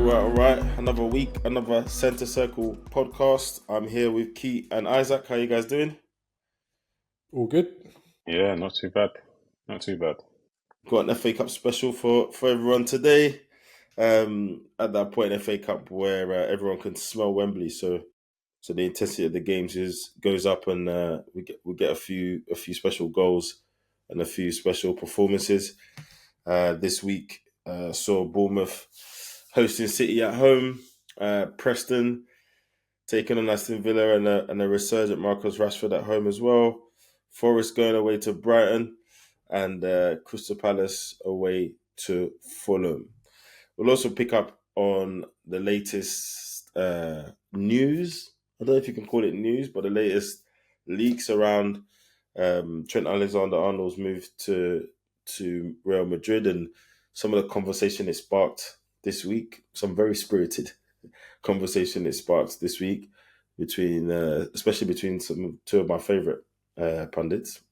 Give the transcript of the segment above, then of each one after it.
All right. Another week, another Centre Circle podcast. I'm here with Keith and Isaac. How you guys doing? All good. Yeah, not too bad. Not too bad. Got an FA Cup special for everyone today. At that point in FA Cup where everyone can smell Wembley, so the intensity of the games goes up, and we get a few special goals and a few special performances. This week saw Bournemouth hosting City at home, Preston taking on Aston Villa, and a resurgent Marcus Rashford at home as well. Forest going away to Brighton, and Crystal Palace away to Fulham. We'll also pick up on the latest news. I don't know if you can call it news, but the latest leaks around Trent Alexander-Arnold's move to Real Madrid, and some of the conversation it sparked this week. Some very spirited conversation it sparked this week between, especially between two of my favorite pundits.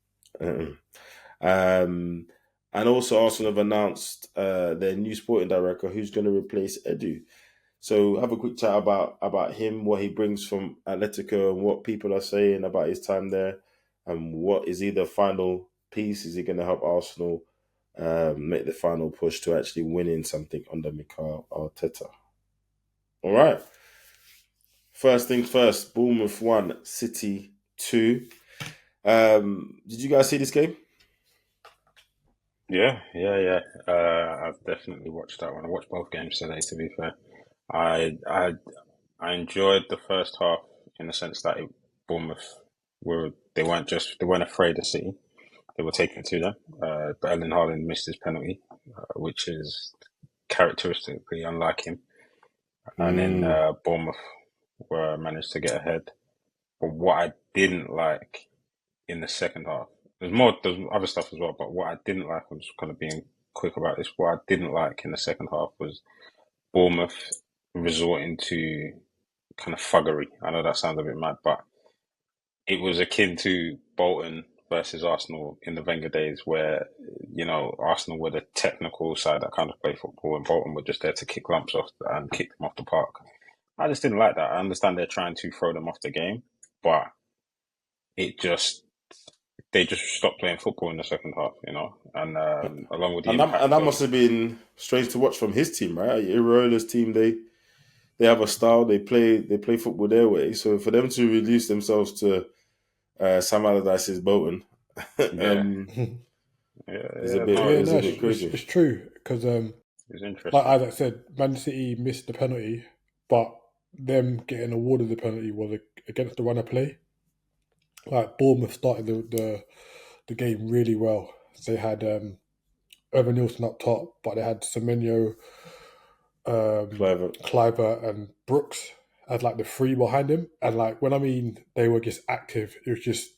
And also Arsenal have announced their new sporting director who's going to replace Edu. So have a quick chat about him, what he brings from Atletico, and what people are saying about his time there, and what is he the final piece? Is he going to help Arsenal make the final push to actually winning something under Mikel Arteta? All right. First things first, Bournemouth 1, City 2. Did you guys see this game? Yeah. I've definitely watched that one. I watched both games today, to be fair. I enjoyed the first half in the sense that Bournemouth they weren't afraid of City. They were taking it to them. But Erling Haaland missed his penalty, which is characteristically unlike him. And then Bournemouth managed to get ahead. But what I didn't like in the second half, there's other stuff as well, but what I didn't like, I'm just kind of being quick about this, what I didn't like in the second half was Bournemouth resorting to kind of thuggery. I know that sounds a bit mad, but it was akin to Bolton versus Arsenal in the Wenger days where, Arsenal were the technical side that kind of played football and Bolton were just there to kick lumps off and kick them off the park. I just didn't like that. I understand they're trying to throw them off the game, but they just stopped playing football in the second half, and along with the impact that must have been strange to watch from his team, right? Iraola's team, they have a style, they play football their way. So for them to reduce themselves to Sam Allardyce's Bolton, it's a bit crazy. It's true because, it's interesting. like Isaac said, Man City missed the penalty, but them getting awarded the penalty was against the run of play. Like Bournemouth started the game really well. They had Evan Nielsen up top, but they had Semenyo, Cliver, and Brooks as like the three behind him. And like when I mean they were just active, it was just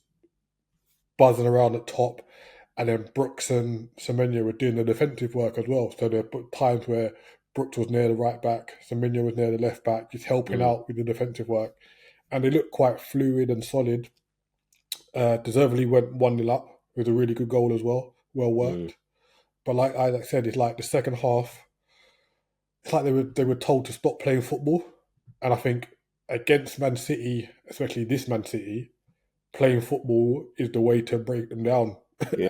buzzing around at top. And then Brooks and Semenyo were doing the defensive work as well. So there were times where Brooks was near the right back, Semenyo was near the left back, just helping out with the defensive work. And they looked quite fluid and solid. Deservedly went 1-0 up with a really good goal as well. Well worked. But like Isaac said, it's like the second half, it's like they were told to stop playing football. And I think against Man City, especially this Man City, playing football is the way to break them down. Yeah,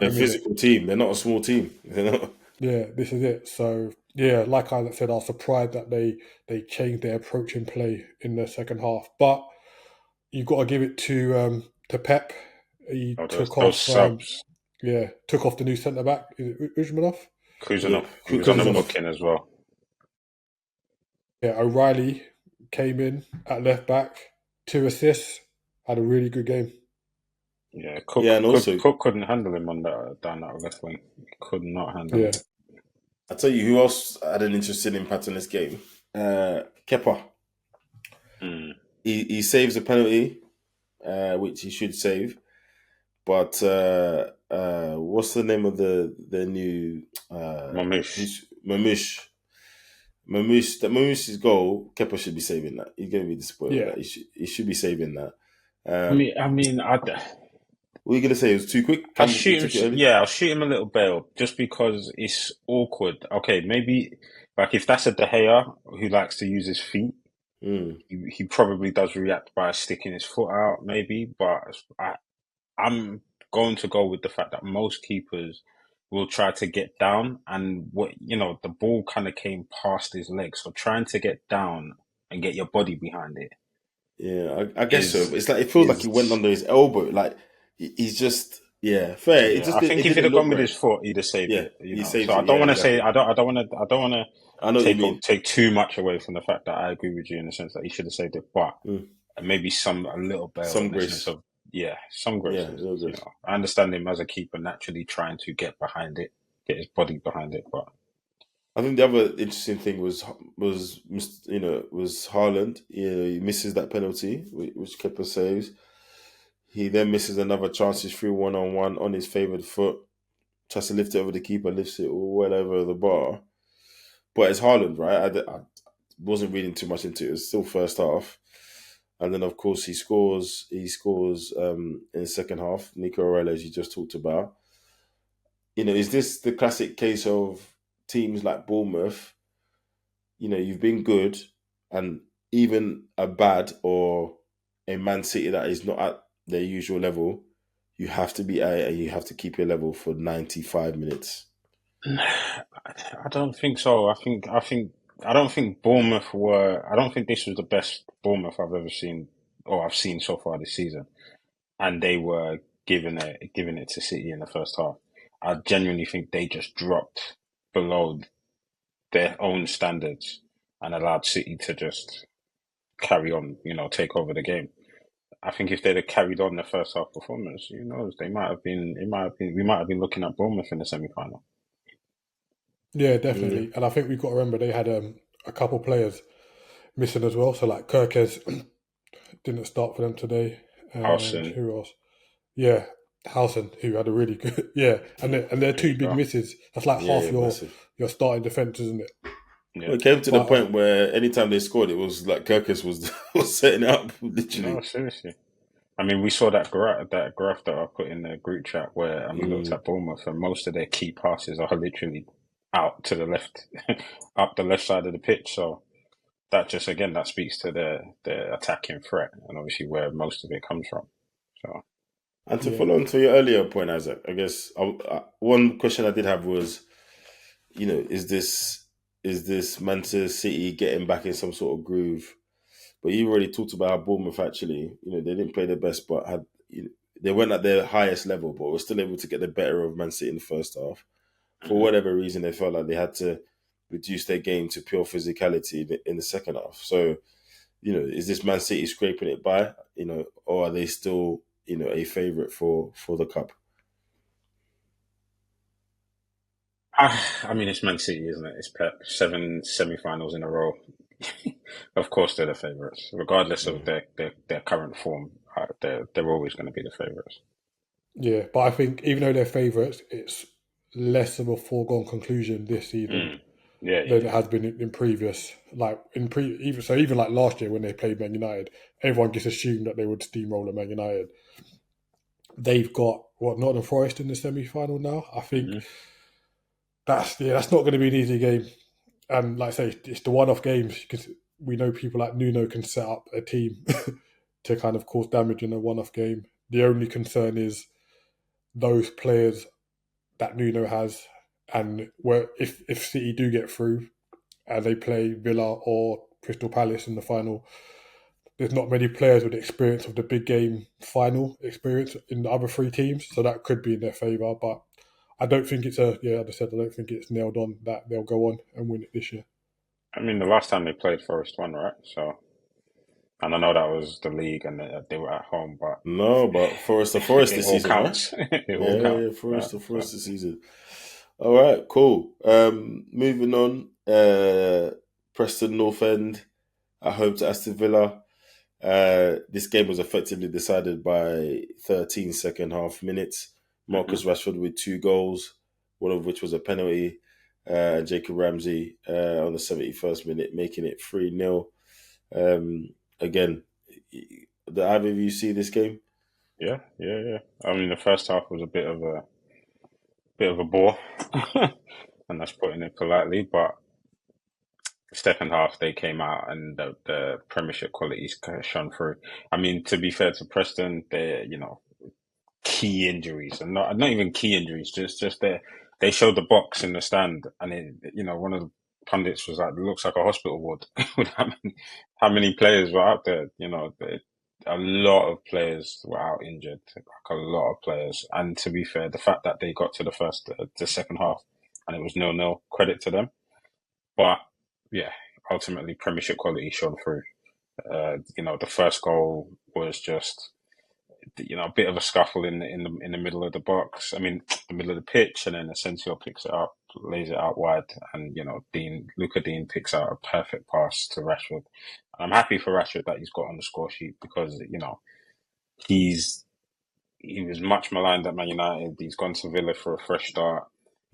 they're a physical team. They're not a small team. Yeah, this is it. So yeah, like I said, I was surprised that they changed their approach in play in the second half. But you've got to give it to Pep. He took off subs. Took off the new centre back. Is it Uzmanov? Kuzanov. He was on the booking as well. Yeah, O'Reilly came in at left back, 2 assists, had a really good game. Yeah, Cook couldn't handle him down that left wing. He could not handle him. I'll tell you who else had an interesting impact on this game. Kepa. He saves a penalty, which he should save. But what's the name of the new Mamouche? Mamouche's goal, Kepa should be saving that. He's going to be disappointed with that. He should be saving that. What are you going to say? It was too quick? I'll shoot him a little bail just because it's awkward. Okay, maybe Like if that's a De Gea who likes to use his feet, Mm. he probably does react by sticking his foot out, maybe. But I'm going to go with the fact that most keepers will try to get down, and the ball kind of came past his legs, so trying to get down and get your body behind it Yeah, I guess so. is But it's like it feels like he went is under his elbow. Like he's just fair. It yeah. just I think it if he'd didn't have look gone with right. his foot, he'd have saved Yeah, it. he So saves I it. don't Yeah, want to say exactly. I don't want to I know what you mean. take too much away from the fact that I agree with you in the sense that he should have saved it, but Mm. maybe a little better Some in the sense grace. of some Yeah, graces. no grace. I understand him as a keeper naturally trying to get behind it, get his body behind it, but I think the other interesting thing was Haaland. He misses that penalty, which Kepa saves. He then misses another chance. He's through 1-on-1 on his favoured foot. Tries to lift it over the keeper, lifts it well over the bar. But it's Haaland, right? I wasn't reading too much into it. It was still first half. And then, of course, he scores. He scores in the second half. Nico Aurelio, as you just talked about. Is this the classic case of teams like Bournemouth? You've been good, and even a bad or a Man City that is not at their usual level, you have to be at and you have to keep your level for 95 minutes. I don't think so. I don't think Bournemouth were. I don't think this was the best Bournemouth I've ever seen, or I've seen so far this season. And they were giving it to City in the first half. I genuinely think they just dropped below their own standards and allowed City to just carry on, take over the game. I think if they'd have carried on the first half performance, who knows, we might have been looking at Bournemouth in the semi final. Yeah, Yeah. definitely. And I think we've got to remember they had a couple players missing as well. So like Kirkes didn't start for them today, and Howson, who else? Yeah, Howson, who had a really good and they're there two you big go. misses. That's like Yeah, half yeah, massive. your starting defense, isn't it? Yeah. Well, it came to the But point where anytime they scored, it was like Kirkus was was setting it up No, literally. seriously. I mean, we saw that graph that I put in the group chat where we looked Mm. at Bournemouth, and most of their key passes are literally out to the left, up the left side of the pitch. So that just again that speaks to their attacking threat, and obviously where most of it comes from. So And to yeah, follow on to your earlier point, Isaac, I guess one question I did have was, is this Manchester City getting back in some sort of groove? But you already talked about how Bournemouth actually, they didn't play their best, but they weren't at their highest level, but were still able to get the better of Man City in the first half. For mhm. whatever reason, they felt like they had to reduce their game to pure physicality in the second half. So, is this Man City scraping it by, or are they still, a favourite for the cup? I mean, it's Man City, isn't it? It's Pep. 7 semi-finals in a row. Of course, they're the favourites, regardless of Mm. their current form. They're always going to be the favourites. yeah. But I think even though they're favourites, it's less of a foregone conclusion this season Mm. Yeah, than yeah, it has been in previous. Like even like last year when they played Man United, everyone just assumed that they would steamroll Man United. They've got what Nottingham Forest in the semi final now. I think yeah. that's not going to be an easy game. And like I say, it's the one off games because we know people like Nuno can set up a team to kind of cause damage in a one off game. The only concern is those players that Nuno has, and where if City do get through and they play Villa or Crystal Palace in the final, there's not many players with the experience of the big game final experience in the other three teams, so that could be in their favour. But I don't think as I said, I don't think it's nailed on that they'll go on and win it this year. I mean, the last time they played Forest won, right? So, and I know that was the league and they were at home, but No, but Forest to Forest it this all season, right? counts. It all Yeah, counts, yeah, right? Forest to So, Forest this season. All right, cool. Moving on. Preston North End at home to Aston Villa. This game was effectively decided by 13 second half minutes. mhm. Marcus Rashford with 2 goals, one of which was a penalty. Jacob Ramsey on the 71st minute, making it 3-0. Again, did either of you see this game? Yeah, yeah, yeah. I mean, the first half was a bit of a bore, and that's putting it politely. But second half they came out and the Premiership qualities kind of shone through. I mean, to be fair to Preston, they key injuries and not even key injuries, just they showed the box in the stand and one of the pundits was like, it looks like a hospital ward with how many players were out there. A lot of players were out injured, like a lot of players. And to be fair, the fact that they got to the second half and it was 0-0, credit to them. But yeah, ultimately Premiership quality shone through. The first goal was just a bit of a scuffle in the middle of the box. I mean, the middle of the pitch, and then Asensio picks it up, lays it out wide, and Luca Dean picks out a perfect pass to Rashford. I'm happy for Rashford that he's got on the score sheet because he's he was much maligned at Man United. He's gone to Villa for a fresh start.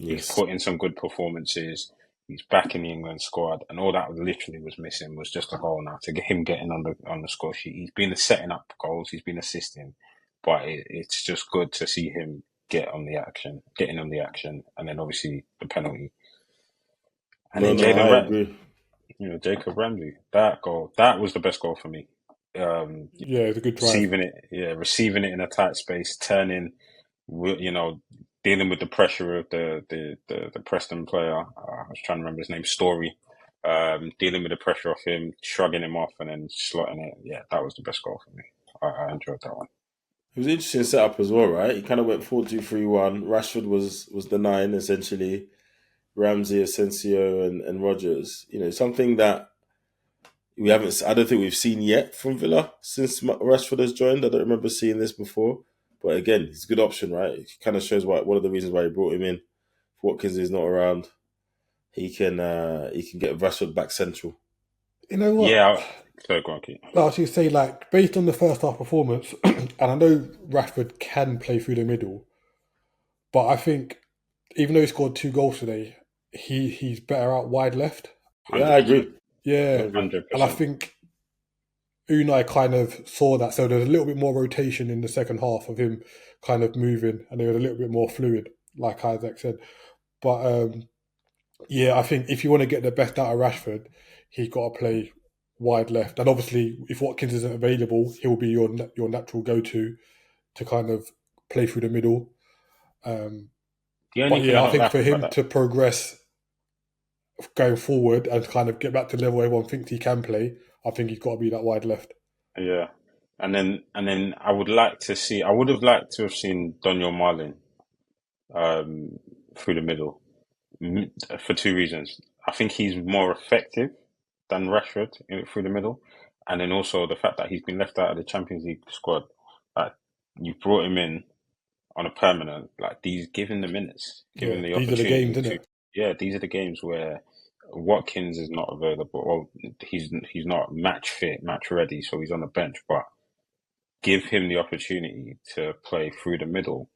He's Yes. put in some good performances. He's back in the England squad, and all that literally was missing was just a goal now to get him getting on the score sheet. He's been setting up goals, he's been assisting, but it's just good to see him getting on the action, and then obviously the penalty, and No, then no, I agree. Jacob Ramsey, that goal, that was the best goal for me. Yeah, it's a good drive. Receiving it in a tight space, turning, dealing with the pressure of the Preston player. I was trying to remember his name, Story. Dealing with the pressure of him, shrugging him off, and then slotting it. Yeah, that was the best goal for me. I enjoyed that one. It was an interesting setup as well, right? He kind of went 4-2-3-1. Rashford was the nine essentially. Ramsey, Asensio, and Rogers. Something that we haven't. I don't think we've seen yet from Villa since Rashford has joined. I don't remember seeing this before. But again, he's a good option, right? It kind of shows one of the reasons why he brought him in. If Watkins is not around, he can get Rashford back central. You know what? Yeah, so go on, Keith. I was going to say, like, based on the first half performance, and I know Rashford can play through the middle, but I think even though he scored 2 goals today, he's better out wide left. Yeah, I 100%. agree. I Yeah, agree. and I 100%. think Unai kind of saw that, so there was a little bit more rotation in the second half of him kind of moving, and it was a little bit more fluid, like Isaac said. But yeah, I think if you want to get the best out of Rashford, he's got to play wide left, and obviously if Watkins isn't available, he'll be your natural go to kind of play through the middle. Um, The only but thing yeah, I I don't think like for about him that, to progress going forward and kind of get back to the level everyone thinks he can play, I think he's got to be that wide left. yeah. And then I would have liked to have seen Daniel Marlin through the middle for two reasons. I think he's more effective than Rashford through the middle, and then also the fact that he's been left out of the Champions League squad. Like you brought him in on a permanent, like these, give him the minutes, give Yeah, him the these are the games, opportunity isn't to. it? Yeah, these are the games where Watkins is not available. Well, he's not match fit, match ready, so he's on the bench. But give him the opportunity to play through the middle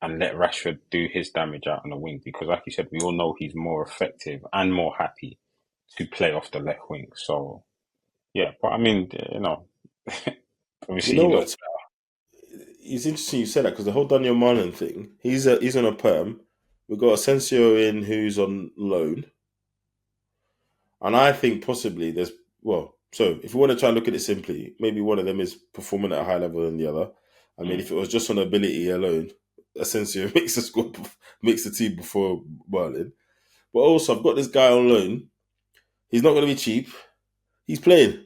and let Rashford do his damage out on the wing because, like you said, we all know he's more effective and more happy to play off the left wing. So, yeah, but I mean, You obviously know he looks. what? It's interesting you said that because the whole Daniel Marlin thing. He's on a perm. We've got Asensio in who's on loan, and I think possibly there's well. So if you want to try and look at it simply, maybe one of them is performing at a higher level than the other. I mean, Mm, if it was just on ability alone, Asensio makes the squad, makes the team before Marlin. But also, I've got this guy on loan. He's not going to be cheap. He's playing.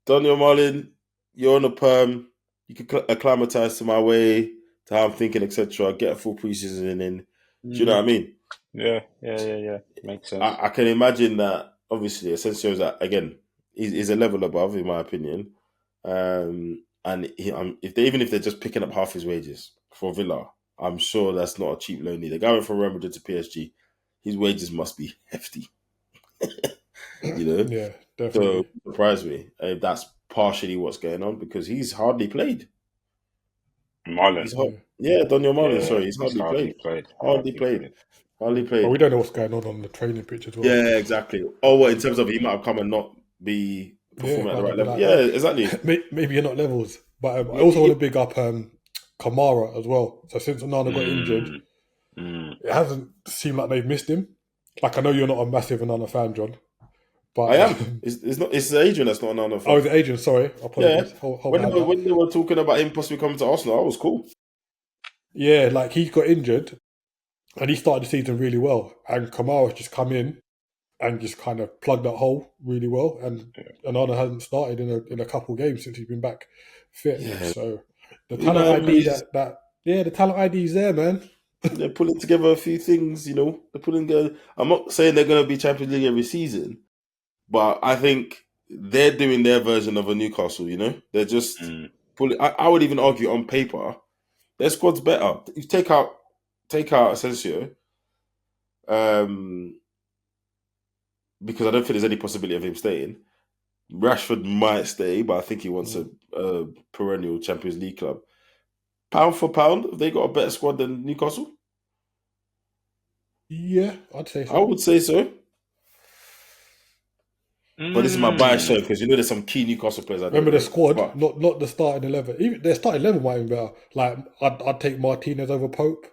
Daniel Marlin, you're on a perm. You can acclimatize to my way, to how I'm thinking, etc. Get a full preseason in. Do you know mm, what I mean? yeah. Makes sense. I can imagine that. Obviously, Asensio's that again. He's a level above, in my opinion. And even if they're just picking up half his wages for Villa, I'm sure that's not a cheap loan either. Going from Real Madrid to PSG, his wages must be hefty. You know, Yeah, so definitely. it surprised me if that's partially what's going on because he's hardly played. Marlon, Yeah, Daniel Marlin. yeah, Sorry, he's he's hardly hardly played. played. Hardly Hardly played. played. Hardly But we played. don't know what's going on the training pitch as well. Yeah, exactly. Oh, well, in terms of he might have come and not be Yeah, performing it at the might right not be level. like Yeah, that. exactly. Maybe you're not levels. But I Yeah, also want to big up Kamara as well. So since Onana got injured, Mm, mm. it hasn't seemed like they've missed him. Like I know you're not a massive Onana fan, John, But I am. It's not. It's Adrian that's not an Arnold fan. oh, the agent. Sorry, Yeah. apologies. Hold my hand up. When they were talking about him possibly coming to Arsenal, I was cool. Yeah, like he got injured, and he started the season really well, and Kamara's just come in and just kind of plugged that hole really well, and Arnold hasn't started in a couple of games since he's been back fit. Yeah. So the You talent know, ID he's- the talent ID is there, man. They're pulling together a few things, you know. They're pulling together. I'm not saying they're going to be Champions League every season, but I think they're doing their version of a Newcastle. You know, they're just pulling. I would even argue on paper, their squad's better. You take out Asensio, because I don't think there's any possibility of him staying. Rashford might stay, but I think he wants a perennial Champions League club. Pound for pound, have they got a better squad than Newcastle? Yeah, I'd say I so. would say so. But this is my bias show because you know there's some key Newcastle players. Remember the squad, not the starting 11. Even their starting 11 might be better. Like I'd take Martinez over Pope.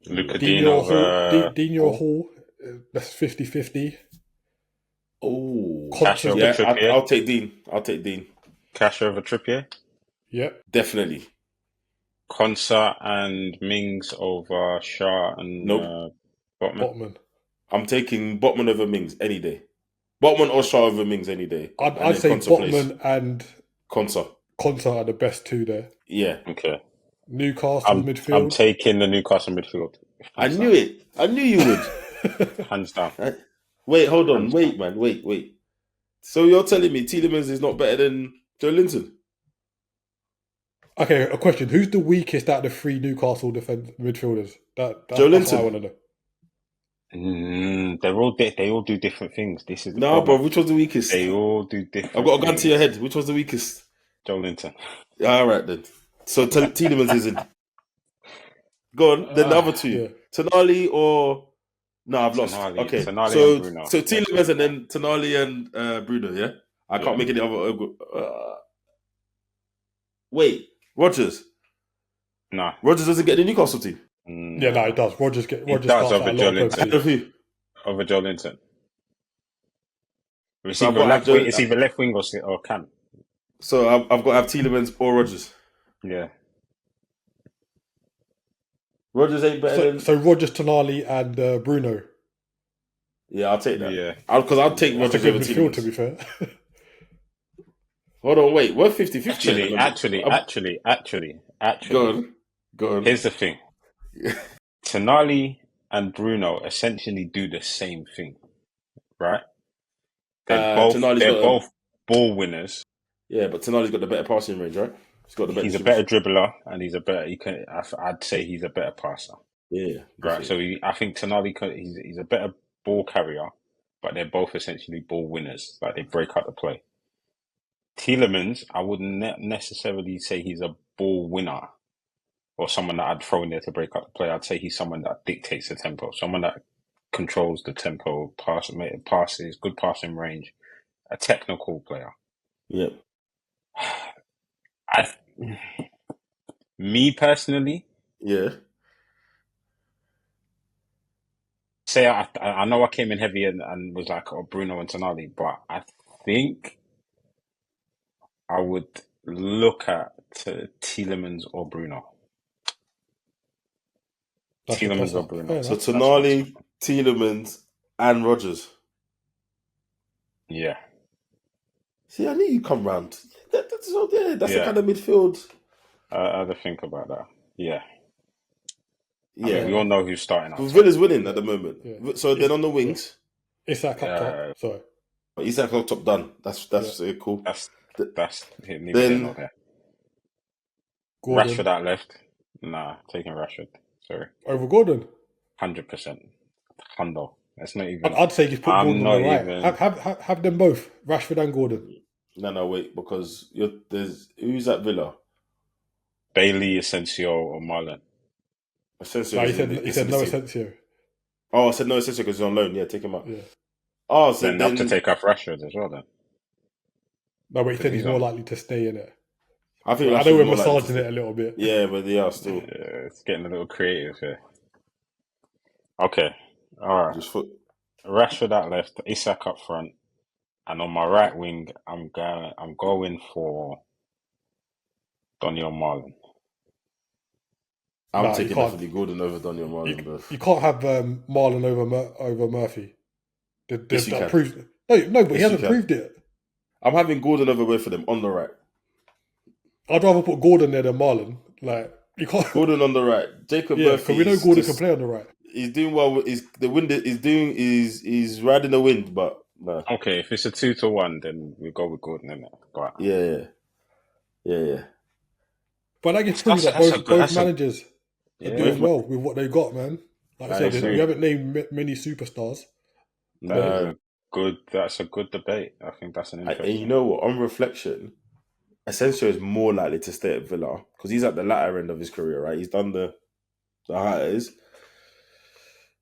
Luka Dino over Hall. That's 50-50. Oh, Cash over Trippier. I'll take Dean. I'll take Dean. Cash over Trippier. Yep, Definitely. Konsa and Mings over Shaw and Botman. Botman. I'm taking Botman over Mings any day. Botman or Shaw over Mings any day. I'd say Konsa Botman and Konsa are the best two there. Yeah. Okay. Newcastle midfield. I'm taking the Newcastle midfield. I knew it. I knew you would. Hands down. Wait, hold on. Wait, man. Wait. So you're telling me Tielemans is not better than Joe Linton? Okay, a question. Who's the weakest out of the three Newcastle midfielders? That's Joe what I Linton. want to know. They all do different things. This is the No, problem. bro. Which was the weakest? They all do different. I've got a gun to your head. Which was the weakest? Joe Linton. All right then. So Tielemans isn't. Go on. Then the other two, Yeah. Tonali or no, I've lost. Tonali. Okay, Tonali and Bruno. So Tielemans and then Tonali and Bruno. Yeah, I can't make any other. Wait, Rodgers. No. Rodgers doesn't get the Newcastle team. Yeah, no, it does. Rodgers does starts over out a Joe lot of Linton. purposes. Over Joe Linton. It's So either left wing or Cam. So I've got to have Tielemans or Rodgers. Yeah. Rodgers ain't better than. So Rodgers, Tonali, and Bruno. Yeah, I'll take that. Yeah. Because I'll take That's a Rodgers good over midfield, Tielemans. to be fair. Hold on, wait. We're 50-50. Actually. Go on. Here's the thing. Tonali and Bruno essentially do the same thing, right? They're both ball winners. Yeah, but Tonali's got the better passing range, right? He's a better dribbler, and I'd say he's a better passer. Yeah, right. So I think Tonali, he's a better ball carrier, but they're both essentially ball winners. Like they break up the play. Tielemans, I wouldn't necessarily say he's a ball winner or someone that I'd throw in there to break up the play. I'd say he's someone that dictates the tempo, someone that controls the tempo, passes, good passing range, a technical player. Yeah. Me personally, Yeah. say I know I came in heavy and was like, Bruno and Tonali, but I think I would look at Tielemans or Bruno. Tielemans or Bruno. So Tonali, Tielemans, and Rodgers. Yeah. See, I knew you'd come round. That's the kind of midfield. I had to think about that. Yeah. Yeah. I mean, we all know who's starting out. Villa's winning at the moment. Yeah. So then on the wings. Isak up top. Sorry. Isak up top done. That's cool. That's then Gordon. Rashford out left. Nah, taking Rashford. Sorry. Over Gordon. 100%. Hundo. That's not even. I'd say just put Gordon on the right. Even... Have them both, Rashford and Gordon. No, wait, because who's at Villa? Bailey, Asensio, or Marlon. Asensio. No, he said no Asensio. Oh, I said no Asensio because he's on loan. Yeah, take him out. Yeah. Oh, so then have to take off Rashford as well then. No, but he said he's more likely to stay in it. I think I know we're massaging it a little bit. Yeah, but they are still. Yeah, it's getting a little creative here. Okay. All right. Rashford at left, Isak up front, and on my right wing, I'm going for Daniel Marlin. I'm No, you taking can't. definitely Gordon over Daniel You, Marlin, bro. you can't have Marlon over Murphy. Yes, you That can. proves no, but he Yes, you hasn't can. proved it. I'm having Gordon over both of them on the right. I'd rather put Gordon there than Marlon. Like you can't. Gordon on the right. Jacob Yeah, because we Murphy know is Gordon can just play on the right. he's doing well. Is the wind is doing is riding the wind, but no. Okay, if it's a 2-1, then we go with Gordon in it. But Yeah, yeah. But that just proves that that's a good. both That's a managers are yeah. doing Both. well with what they got, man. Like I I I said, we agree. agree. haven't named many superstars, That but is No, a good. That's a good debate. I think that's an and you interesting know one. what? On reflection, Asensio is more likely to stay at Villa because he's at the latter end of his career, right? He's done the highs,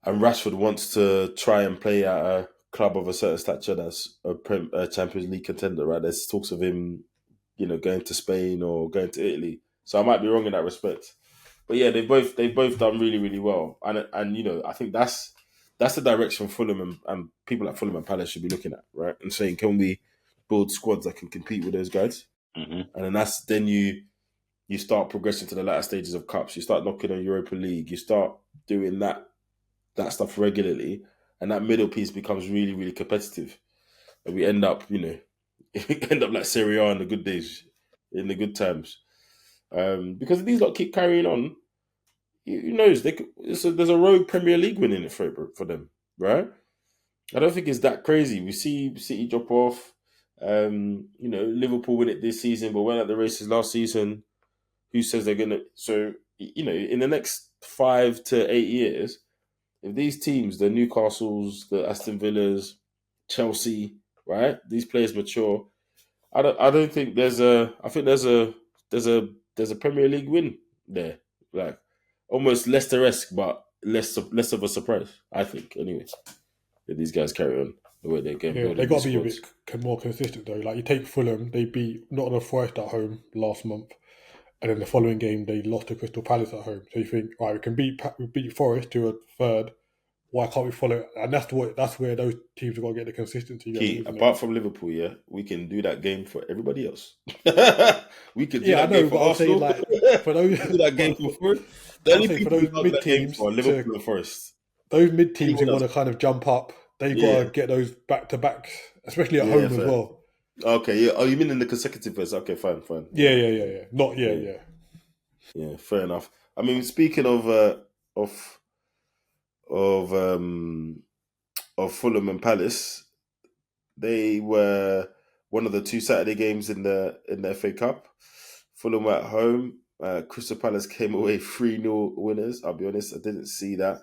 and Rashford wants to try and play at a club of a certain stature that's a Champions League contender, right? There's talks of him, going to Spain or going to Italy. So I might be wrong in that respect. But yeah, they've both done really really well, and I think that's the direction Fulham and people like Fulham and Palace should be looking at, right? And saying, can we build squads that can compete with those guys? Hmm. And then you start progressing to the latter stages of cups. You start knocking on Europa League. You start doing that stuff regularly, and that middle piece becomes really really competitive. And we end up, end up like Serie A in the good days, in the good times. Because if these lot keep carrying on, who knows? There's a rogue Premier League win in it for them, right? I don't think it's that crazy. We see City drop off. Liverpool win it this season, but went at the races last season. Who says they're gonna? So in the next 5 to 8 years, if these teams, the Newcastles, the Aston Villas, Chelsea, right, these players mature, I don't think there's a. I think there's a there's a Premier League win there, like almost Leicester-esque, but less of a surprise. I think anyway. If these guys carry on the way they're game yeah, they building got these to be a squads. bit more consistent though. Like you take Fulham, they beat Nottingham Forest at home last month, and then the following game they lost to Crystal Palace at home. So you think, right, we beat Forest to a third. Why can't we follow it? And that's where those teams have got to get the consistency going, Key, isn't it? apart from Liverpool, yeah, we can do that game for everybody else. We could do Yeah, I that game know, but for I'm saying Arsenal. like for those, We can do that game for Forest. The but I'm only saying for people we those can't do mid that game teams for are to Liverpool and Forest. those mid teams who Anyone want else? to kind of jump up, they've got Yeah, to get those back to backs, especially at yeah, home as fair. well. Okay, yeah. Oh, you mean in the consecutive verse? Okay, fine. Yeah, Yeah, yeah, yeah, yeah. Not yeah, yeah, yeah. yeah. Fair enough. I mean, speaking of of um of Fulham and Palace, they were one of the two Saturday games in the FA Cup. Fulham were at home. Crystal Palace came away 3-0 winners. I'll be honest, I didn't see that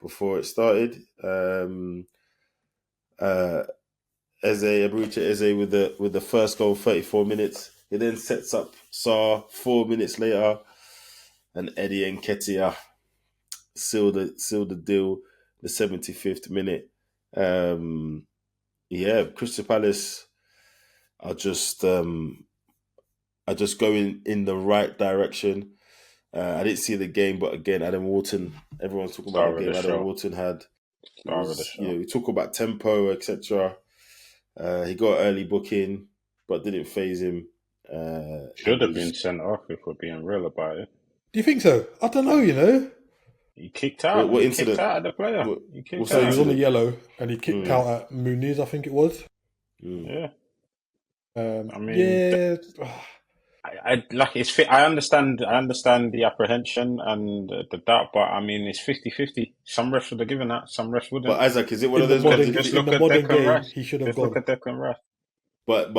before it started. Uh, Eberechi Eze with the first goal, 34 minutes. He then sets up Saar 4 minutes later, and Eddie Nketiah sealed the deal the 75th minute. Yeah, Crystal Palace are just going in the right direction. I didn't see the game, but again, Adam Wharton. Everyone's talking about the Star of the game. Adam show. Wharton had it Star of the was show. we talk about tempo, etc. He got early booking, but didn't phase him. He Should have been was sent off if we're being real about it. Do you think so? I don't know. You know, He kicked out. what He kicked incident? out of the player. What, He kicked what's the so he out. was on the incident? yellow and he kicked Mm, out at Muniz, I think it was. mm. Yeah. I mean, Yeah, I like it's fit. I understand. I understand the apprehension and the doubt, but I mean, it's 50-50. Some refs would have given that. Some refs But wouldn't. Isaac, is it one in of the those ones? modern If Just in it, look the at modern Declan game, Rice. he should have Just look gone. at Declan Rice. but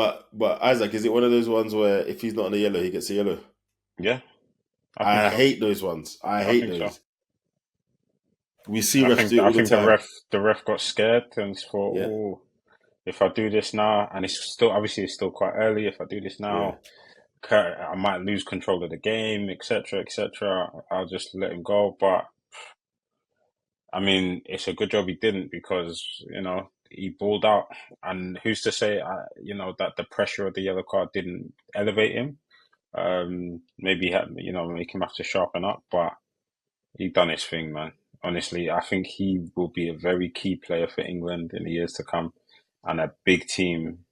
Isaac, is it one of those ones where if he's not on the yellow, he gets a yellow? Yeah, I think I so. hate those ones. I I hate think so. those. We see I refs think do it I all the think time. the ref got scared and thought, Yeah, oh, if I do this now, and it's still obviously it's still quite early. If I do this yeah. now, I might lose control of the game, etc., etc. I'll just let him go. But I mean, it's a good job he didn't because he balled out. And who's to say, that the pressure of the yellow card didn't elevate him? Maybe make him have to sharpen up. But he done his thing, man. honestly, I think he will be a very key player for England in the years to come, and a big team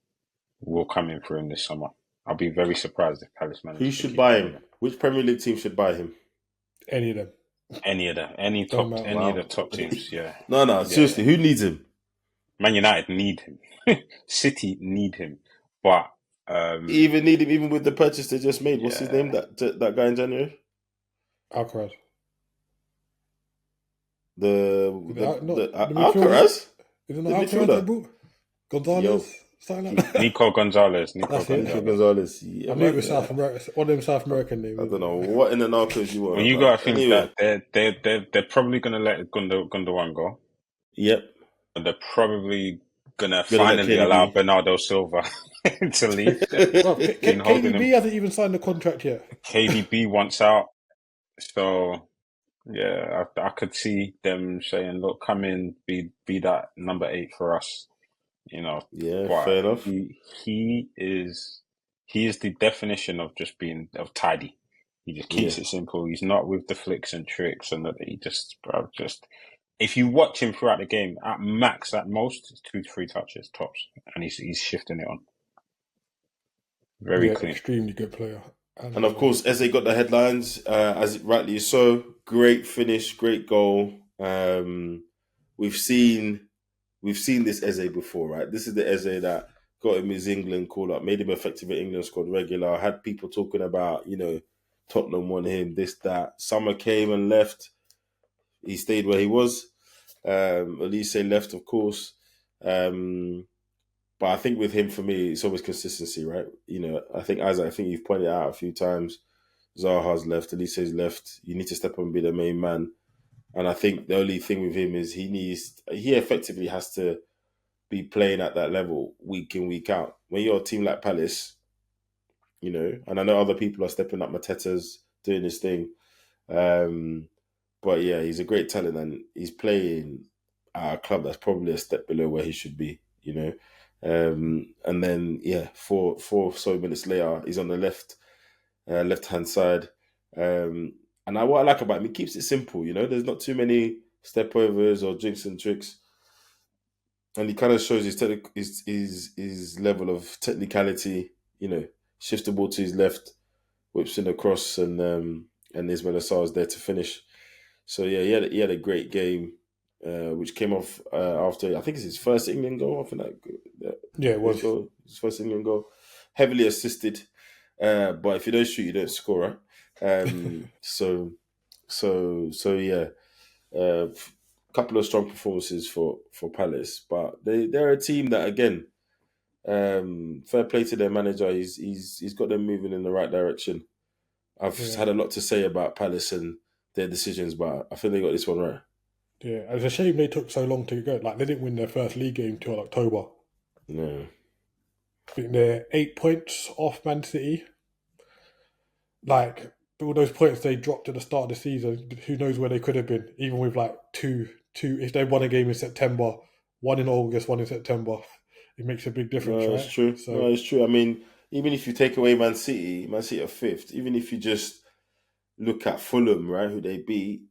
will come in for him this summer. I'll be very surprised if Palace Who manage to should keep buy hold of him? him. Which Premier League team should buy him? Any of them. Don't matter. Any of the Wow. top teams, yeah, No, yeah, seriously, yeah. who needs him? Man United need him. City need him, but Even need him, even with the purchase they just made. What's his name? yeah, That guy in January. Alcaraz. Is it The not the midfielder? Alcaraz, Is it not the Alcaraz they midfielder. brought? Yo, Gonzalez? Something like that? Nico Gonzalez, Nico That's it. Nico Gonzalez. Gonzalez. Yeah, I knew it man. was South America. One of them South American names. I don't Isn't know it? what in the Narcos you Well, want, you but gotta think anyway. that they're probably gonna let Gundogan go, Yep. and they're probably gonna Gonna let finally allow KDB. Bernardo Silva to leave. Well, Been holding KDB him. hasn't even signed the contract yet. KDB wants out, so yeah, I could see them saying, "Look, come in, be that number 8 for us," you know. Yeah, But fair enough. he is the definition of just being tidy. He just keeps Yeah. it simple. He's not with the flicks and tricks, and that he just, bro, just if you watch him throughout the game, at max, at most, it's 2 to 3 touches tops, and he's shifting it on very Yeah, clean. extremely good player. And of course, Eze got the headlines, as it rightly is so. Great finish, great goal. We've seen this Eze before, right? This is the Eze that got him his England call up, made him effective at England squad regular. Had people talking about, Tottenham won him, this, that. Summer came and left. He stayed where he was. Elise left, of course. But I think with him, for me, it's always consistency, right? I think, Isaac, I think you've pointed out a few times, Zaha's left, Elise's left. You need to step up and be the main man. And I think the only thing with him is he effectively has to be playing at that level week in, week out. When you're a team like Palace, and I know other people are stepping up. Mateta's doing his thing. But yeah, he's a great talent and he's playing at a club that's probably a step below where he should be, And then, yeah, four so minutes later, he's on the left-hand side. And what I like about him, he keeps it simple, There's not too many step overs or jinx and tricks. And he kind of shows his level of technicality, shifts the ball to his left, whips in across, and Ismail Assar is there to finish. So yeah, he had a great game, which came off after, I think it's his first England goal. I think yeah, it was his first England goal, heavily assisted. But if you don't shoot, you don't score, right? So yeah, couple of strong performances for Palace, but they're a team that, again, fair play to their manager. He's got them moving in the right direction. I've had a lot to say about Palace and their decisions, but I think they got this one right. Yeah, it's a shame they took so long to go. Like, they didn't win their first league game till October. No. I think they're 8 points off Man City. Like, all those points they dropped at the start of the season, who knows where they could have been, even with like two, if they won a game in September, one in August, one in September, it makes a big difference, No, right? it's true. So, No, it's true. I mean, even if you take away Man City are fifth, even if you just look at Fulham, right, who they beat,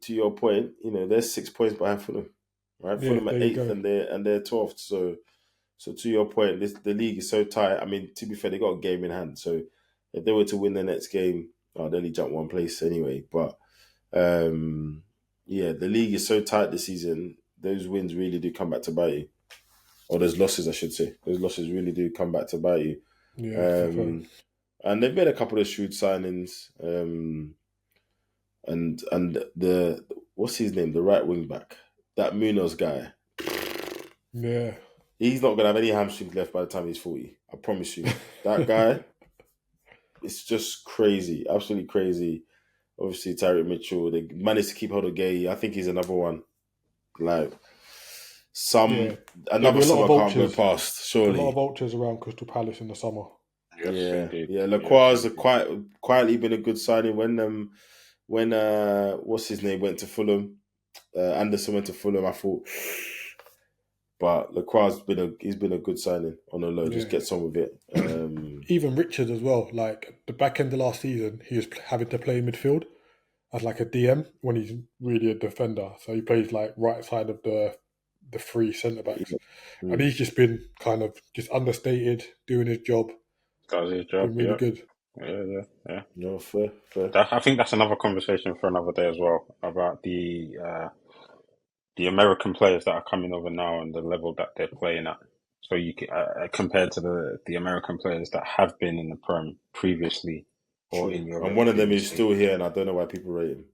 to your point, they're 6 points behind Fulham, right? yeah, Fulham at there you 8th go. and they're 12th. So to your point, the league is so tight. I mean, to be fair, they got a game in hand. So if they were to win the next game, they only jump one place anyway. But yeah, the league is so tight this season. Those wins really do come back to bite you, or those losses, I should say. Those losses really do come back to bite you. Yeah, for sure. And they've made a couple of shrewd signings. And the what's his name? The right wing back, that Munoz guy. Yeah. He's not gonna have any hamstrings left by the time he's 40. I promise you. That guy, it's just crazy, absolutely crazy. Obviously, Tyreek Mitchell, they managed to keep hold of Gay. I think he's another one. Like another be a lot summer of can't go vultures. past. A Surely, lot of vultures around Crystal Palace in the summer. Yes, indeed. yeah. Yes, Lacroix's indeed. quietly been a good signing when what's his name went to Fulham. Anderson went to Fulham. I thought, but Lacroix he's been a good signing on the low. Just gets on with it. Even Richard as well. Like, the back end of last season, he was having to play in midfield, as like a DM when he's really a defender. So he plays like right side of the three centre backs, and Mm. he's just been kind of just understated, doing his job, Does his job, been really yeah. good. Yeah. No, fair, fair. I think that's another conversation for another day as well about the American players that are coming over now and the level that they're playing at. So you can, compared to the American players that have been in the Prem previously or in True. And Europe one of them is previously. still here, and I don't know why people rate him,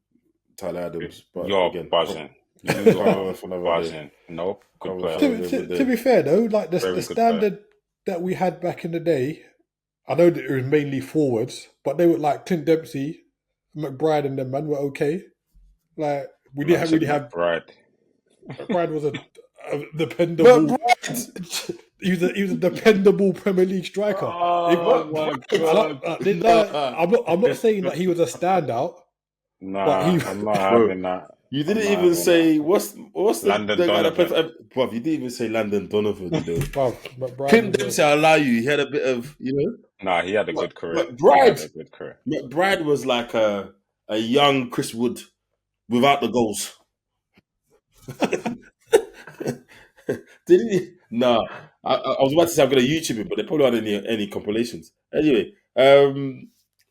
Tyler Adams. But You're again, buzzing. You are cover for another day. buzzing. Nope. Good Cover player. for To, another to, to day. be fair though, like the Very good player. standard that we had back in the day, I know that it was mainly forwards, but they were like Clint Dempsey, McBride, and them man were okay. Like we Man didn't said really have McBride. McBride was a dependable. McBride, He was a dependable Premier League striker. Oh my God. nah, I'm not saying that he was a standout, but he Nah, I'm not bro. having that. You I'm didn't not even having that. say what's Landon the guy that played Donovan. for bruv, you didn't even say Landon Donovan, you know. bruv, McBride Clint was a Dempsey, I'll allow you. He had a bit of, you know. Nah, he had a But good career. He had McBride, a good career. McBride was like a young Chris Wood without the goals. Didn't he? No. I was about to say I'm gonna YouTube it, but they probably aren't any compilations. Anyway,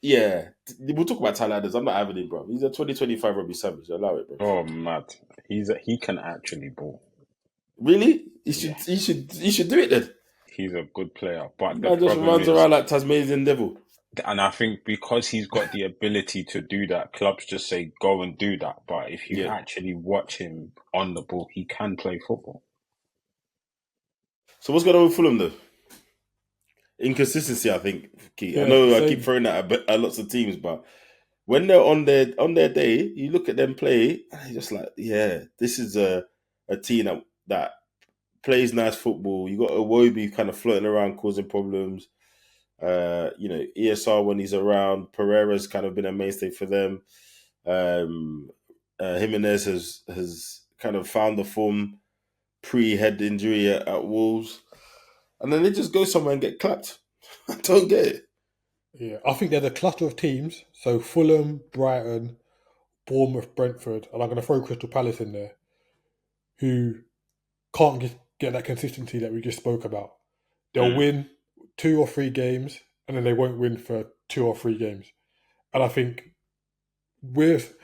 yeah. We'll talk about Tyler Adams. I'm not having it, bro. He's a 2025 Robbie Savage. Allow it, bro. Oh, mad. He can actually ball. Really? Yeah, He should do it then. he's a good player. But the Man just problem runs is, around like Tasmanian devil. and I think because he's got the ability to do that, clubs just say go and do that. But if you Yeah. actually watch him on the ball, he can play football. So what's going on with Fulham though? Inconsistency, I think. Key. I yeah, know I keep same. throwing that at lots of teams, but when they're on their day, you look at them play, and you're just like, yeah, this is a team that plays nice football. You got Iwobi kind of floating around causing problems. ESR when he's around, Pereira's kind of been a mainstay for them. Um, Jimenez has kind of found the form pre-head injury at Wolves, and then they just go somewhere and get clapped. I don't get it. Yeah, I think there's a cluster of teams. So Fulham, Brighton, Bournemouth, Brentford, and I'm going to throw Crystal Palace in there, who can't get that consistency that we just spoke about. They'll Mm. win 2 or 3 games, and then they won't win for 2 or 3 games. And I think with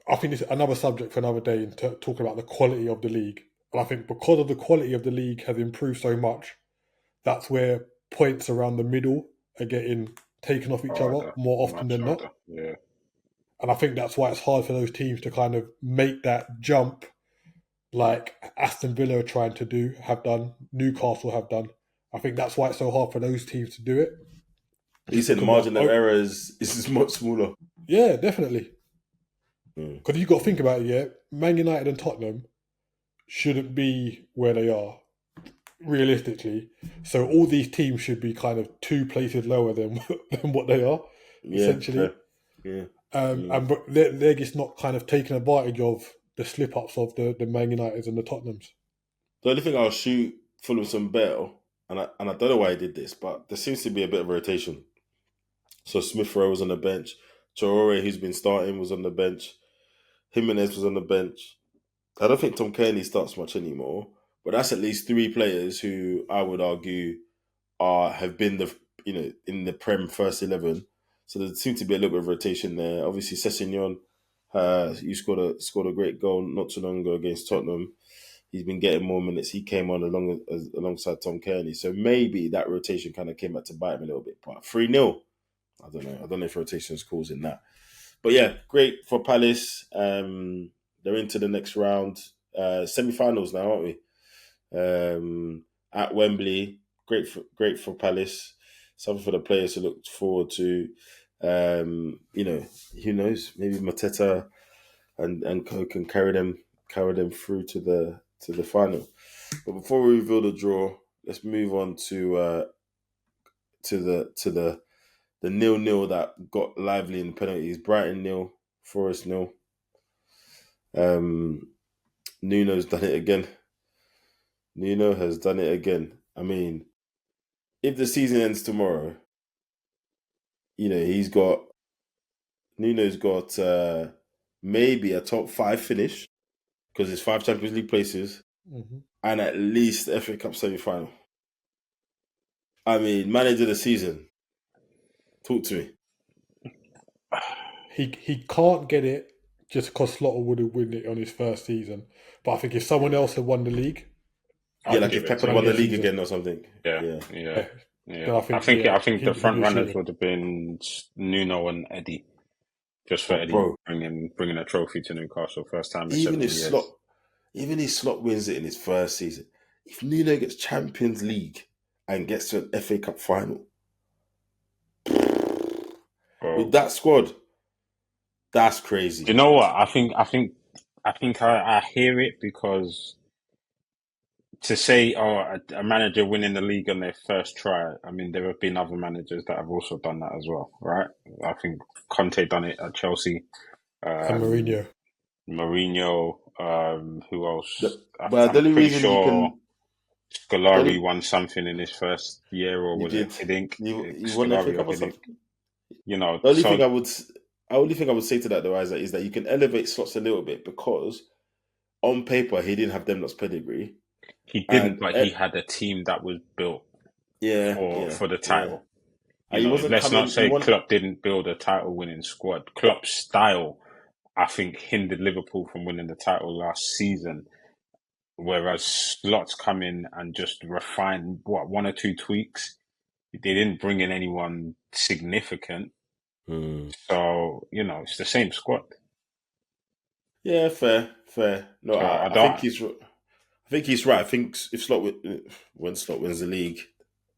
I think it's another subject for another day in talking about the quality of the league. And I think because of the quality of the league has improved so much, that's where points around the middle are getting taken off each other Harder, more often much than not. harder. Yeah. And I think that's why it's hard for those teams to kind of make that jump like Aston Villa are trying to do, have done, Newcastle have done. I think that's why it's so hard for those teams to do it. He Just said the because of, margin of error is much smaller. yeah, definitely. Mm. Because you've got to think about it, yeah. Man United and Tottenham shouldn't be where they are, realistically. So all these teams should be kind of 2 places lower than than what they are, Yeah, essentially. fair. Yeah. But they're just not kind of taking advantage of the slip ups of the Man Uniteds and the Tottenhams. The only thing I'll shoot Fulham some bail, and I don't know why he did this, but there seems to be a bit of a rotation. So Smith Rowe was on the bench. Traore, who's been starting, was on the bench. Jimenez was on the bench. I don't think Tom Kearney starts much anymore, but that's at least 3 players who I would argue have been in the Prem first 11. So there seems to be a little bit of rotation there. Obviously, Sessegnon, you scored a great goal not too long ago against Tottenham. He's been getting more minutes. He came on alongside Tom Kearney. So maybe that rotation kind of came back to bite him a little bit. But 3-0, I don't know. I don't know if rotation is causing that. But yeah, great for Palace. They're into the next round. Semi-finals now, aren't we? At Wembley. Great for Palace. Something for the players to look forward to. Who knows? Maybe Mateta and Co can carry them through to the final. But before we reveal the draw, let's move on to the 0-0 that got lively in the penalties. Brighton 0, Forest 0. Nuno's done it again. Nuno has done it again. I mean, if the season ends tomorrow, he's got Nuno's got maybe a top 5 finish because it's 5 Champions League places and at least FA Cup semi-final. I mean, manager of the season. Talk to me. He can't get it just because Slaughter would have won it on his first season. But I think if someone else had won the league, Yeah, like if Pep had won the league again or something. Yeah. then I think the front runners would have been Nuno and Eddie. Just for Eddie bringing a trophy to Newcastle first time in 7 years. Even if Slot wins it in his first season, if Nuno gets Champions League and gets to an FA Cup final, with that squad, that's crazy. Do you know what? I think I hear it because to say, a manager winning the league on their first try, I mean, there have been other managers that have also done that as well, right? I think Conte done it at Chelsea. And Mourinho, who else? But the only reason you can... Scolari won something in his first year, or was it Hiddink? He won the FA Cup or something. You know, the only thing I would say to that, though, Isaac, is that you can elevate Slots a little bit because on paper he didn't have them lot's pedigree. He didn't, but he had a team that was built for the title. Yeah. Let's not say Klopp didn't build a title-winning squad. Klopp's style, I think, hindered Liverpool from winning the title last season. Whereas Slots come in and just refine one or two tweaks. They didn't bring in anyone significant. So, it's the same squad. Yeah, fair. No, so I think he's right. I think if when Slot wins the league,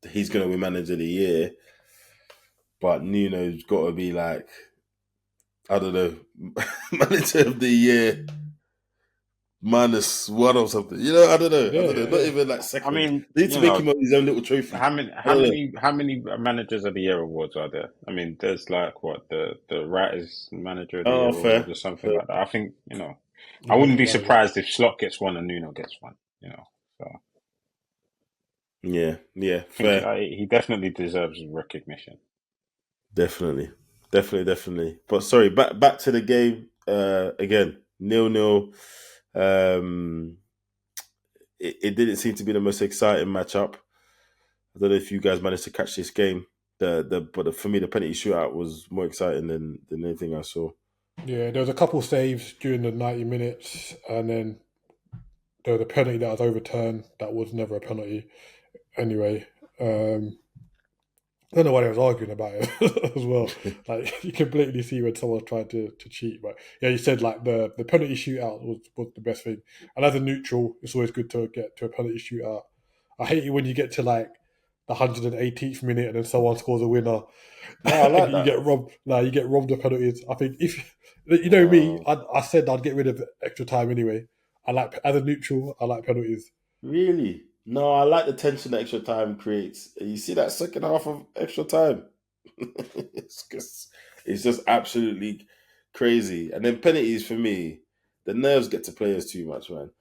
he's going to win Manager of the Year. But Nuno's got to be like, I don't know, Manager of the Year -1 or something. I don't know. Not even like second. I mean, they need to make him his own little trophy. How many Managers of the Year awards are there? I mean, there's like the Writers Manager of the Year award or something like that. I think I wouldn't be surprised if Slot gets one and Nuno gets one. So yeah, fair. He definitely deserves recognition. Definitely. But sorry, back to the game again. 0-0. It didn't seem to be the most exciting matchup. I don't know if you guys managed to catch this game. But for me, the penalty shootout was more exciting than anything I saw. Yeah, there was a couple saves during the 90 minutes, and then there was a penalty that was overturned. That was never a penalty. Anyway, I don't know why they was arguing about it as well. Like, you can blatantly see when someone's trying to cheat. But yeah, you said like the penalty shootout was the best thing. And as a neutral, it's always good to get to a penalty shootout. I hate it when you get to like the 118th minute and then someone scores a winner. I like that. You get robbed. You get robbed of penalties. I think if me, I said I'd get rid of extra time anyway. As a neutral, I like penalties. Really? No, I like the tension that extra time creates. You see that second half of extra time? It's just absolutely crazy. And then penalties, for me, the nerves get to players too much, man.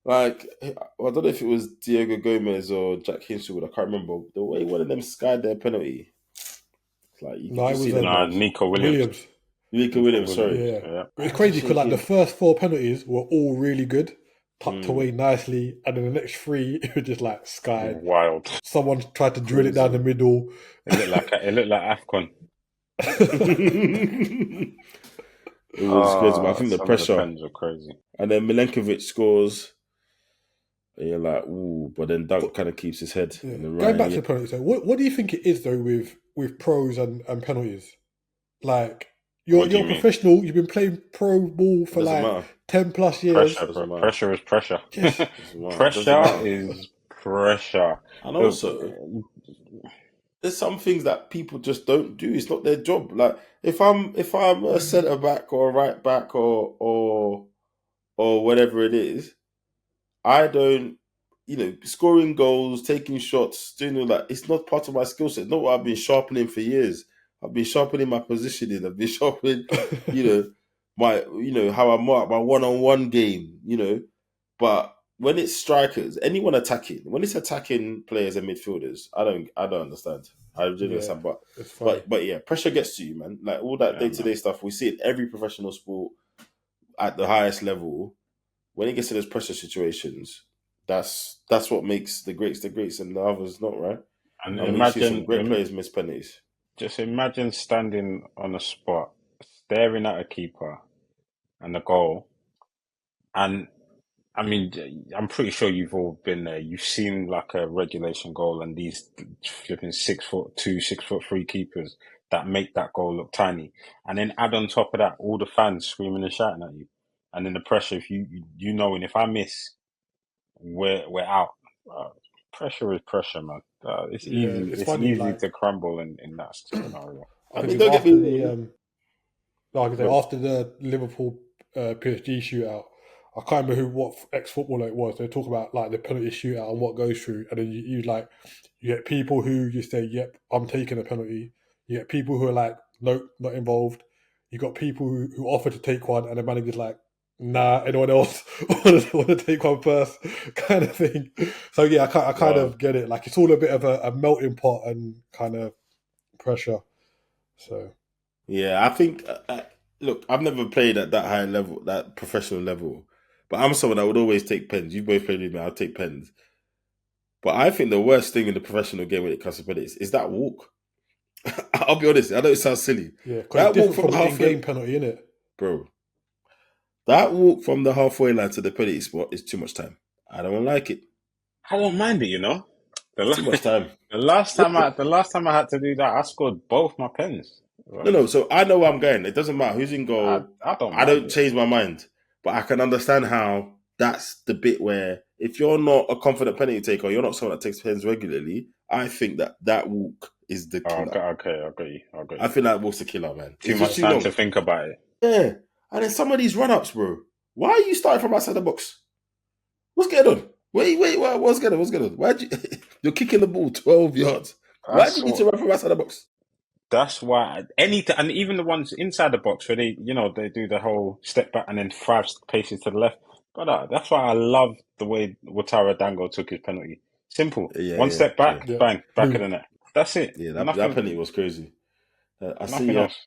Like, I don't know if it was Diego Gomez or Jack Hinshelwood, I can't remember. The way one of them skied their penalty. It's like, you can see Nico Williams. Nico Williams, sorry. Yeah. It's crazy because like the first 4 penalties were all really good. Tucked away nicely, and then the next 3 it was just like skied. Wild. Someone tried to drill it down the middle. It looked like AFCON. It was crazy, but I think the pressure are crazy. And then Milenkovic scores, and you're like, ooh, but then Dunk kind of keeps his head. Yeah. Going back to the penalties, so what do you think it is though with pros and penalties? Like, you're a professional. You've been playing pro ball for like 10 plus years. Pressure is pressure. Yes. Pressure is pressure. And also, there's some things that people just don't do. It's not their job. Like, if I'm a centre back or a right back or whatever it is, I don't, scoring goals, taking shots, doing all that. It's not part of my skill set. It's not what I've been sharpening for years. I've been sharpening my positioning. I've been sharpening, my, how I mark my one-on-one game, But when it's strikers, anyone attacking, when it's attacking players and midfielders, I don't understand. I really don't Yeah, understand, it's funny. but yeah, pressure gets to you, man. Like all that Yeah, day to man. day stuff, we see it in every professional sport at the highest level. When it gets to those pressure situations, that's what makes the greats and the others not, right. And And we see some imagine, great players miss penalties. just imagine standing on a spot, staring at a keeper and a goal, and I mean, I'm pretty sure you've all been there. You've seen like a regulation goal and these flipping 6'2", 6'3" keepers that make that goal look tiny, and then add on top of that all the fans screaming and shouting at you, and then the pressure. If you knowing if I miss, we're out. Uh, Pressure is pressure, man. It's Yeah, easy. it's It's funny. easy Like to crumble in that scenario. I I think mean, it's don't get me after the wrong. like I say, Go. after the Liverpool PSG shootout. I can't remember what ex footballer it was. They talk about like the penalty shootout and what goes through, and then you get people who just say, "Yep, I'm taking a penalty." You get people who are like, "Nope, not involved." You got people who offer to take one, and the manager's like, "Nah, anyone else want to take one first," kind of thing. So yeah, I kind Wow. of get it. Like it's all a bit of a melting pot and kind of pressure. So Yeah, I think. Look, I've never played at that high level, that professional level, but I'm someone that would always take pens. You both played with me. I'll take pens. But I think the worst thing in the professional game when it comes to penalties is that walk. I'll be honest. I know it sounds silly. yeah, because it's That walk different from from the the halfway, in-game penalty, isn't it? bro. That walk from the halfway line to the penalty spot is too much time. I don't like it. I don't mind it, you know. The, It's too much time. the last time I had to do that, I scored both my pens. No, Right? no. So I know where I'm going. It doesn't matter who's in goal. I don't I mind don't it. change my mind, but I can understand how that's the bit where if you're not a confident penalty taker, you're not someone that takes pens regularly. I think that walk is the Oh, killer. okay, okay, I got you. I got I you. think that walk's the killer, man. Too It's just much too time to long. think about it. Yeah, and then some of these run ups, bro. Why are you starting from outside the box? What's going on? Wait, what's going on? What's going on? Why'd you? You're kicking the ball 12 yards. Why do That's you need what. to run from outside the box? That's why and even the ones inside the box where they do the whole step back and then 5 paces to the left. But that's why I love the way Wataru Dango took his penalty. Simple. Yeah, One yeah, step yeah. back, Yeah, bang, back of move. the net. That's it. Yeah, that Nothing. penalty was crazy. I Nothing see. else.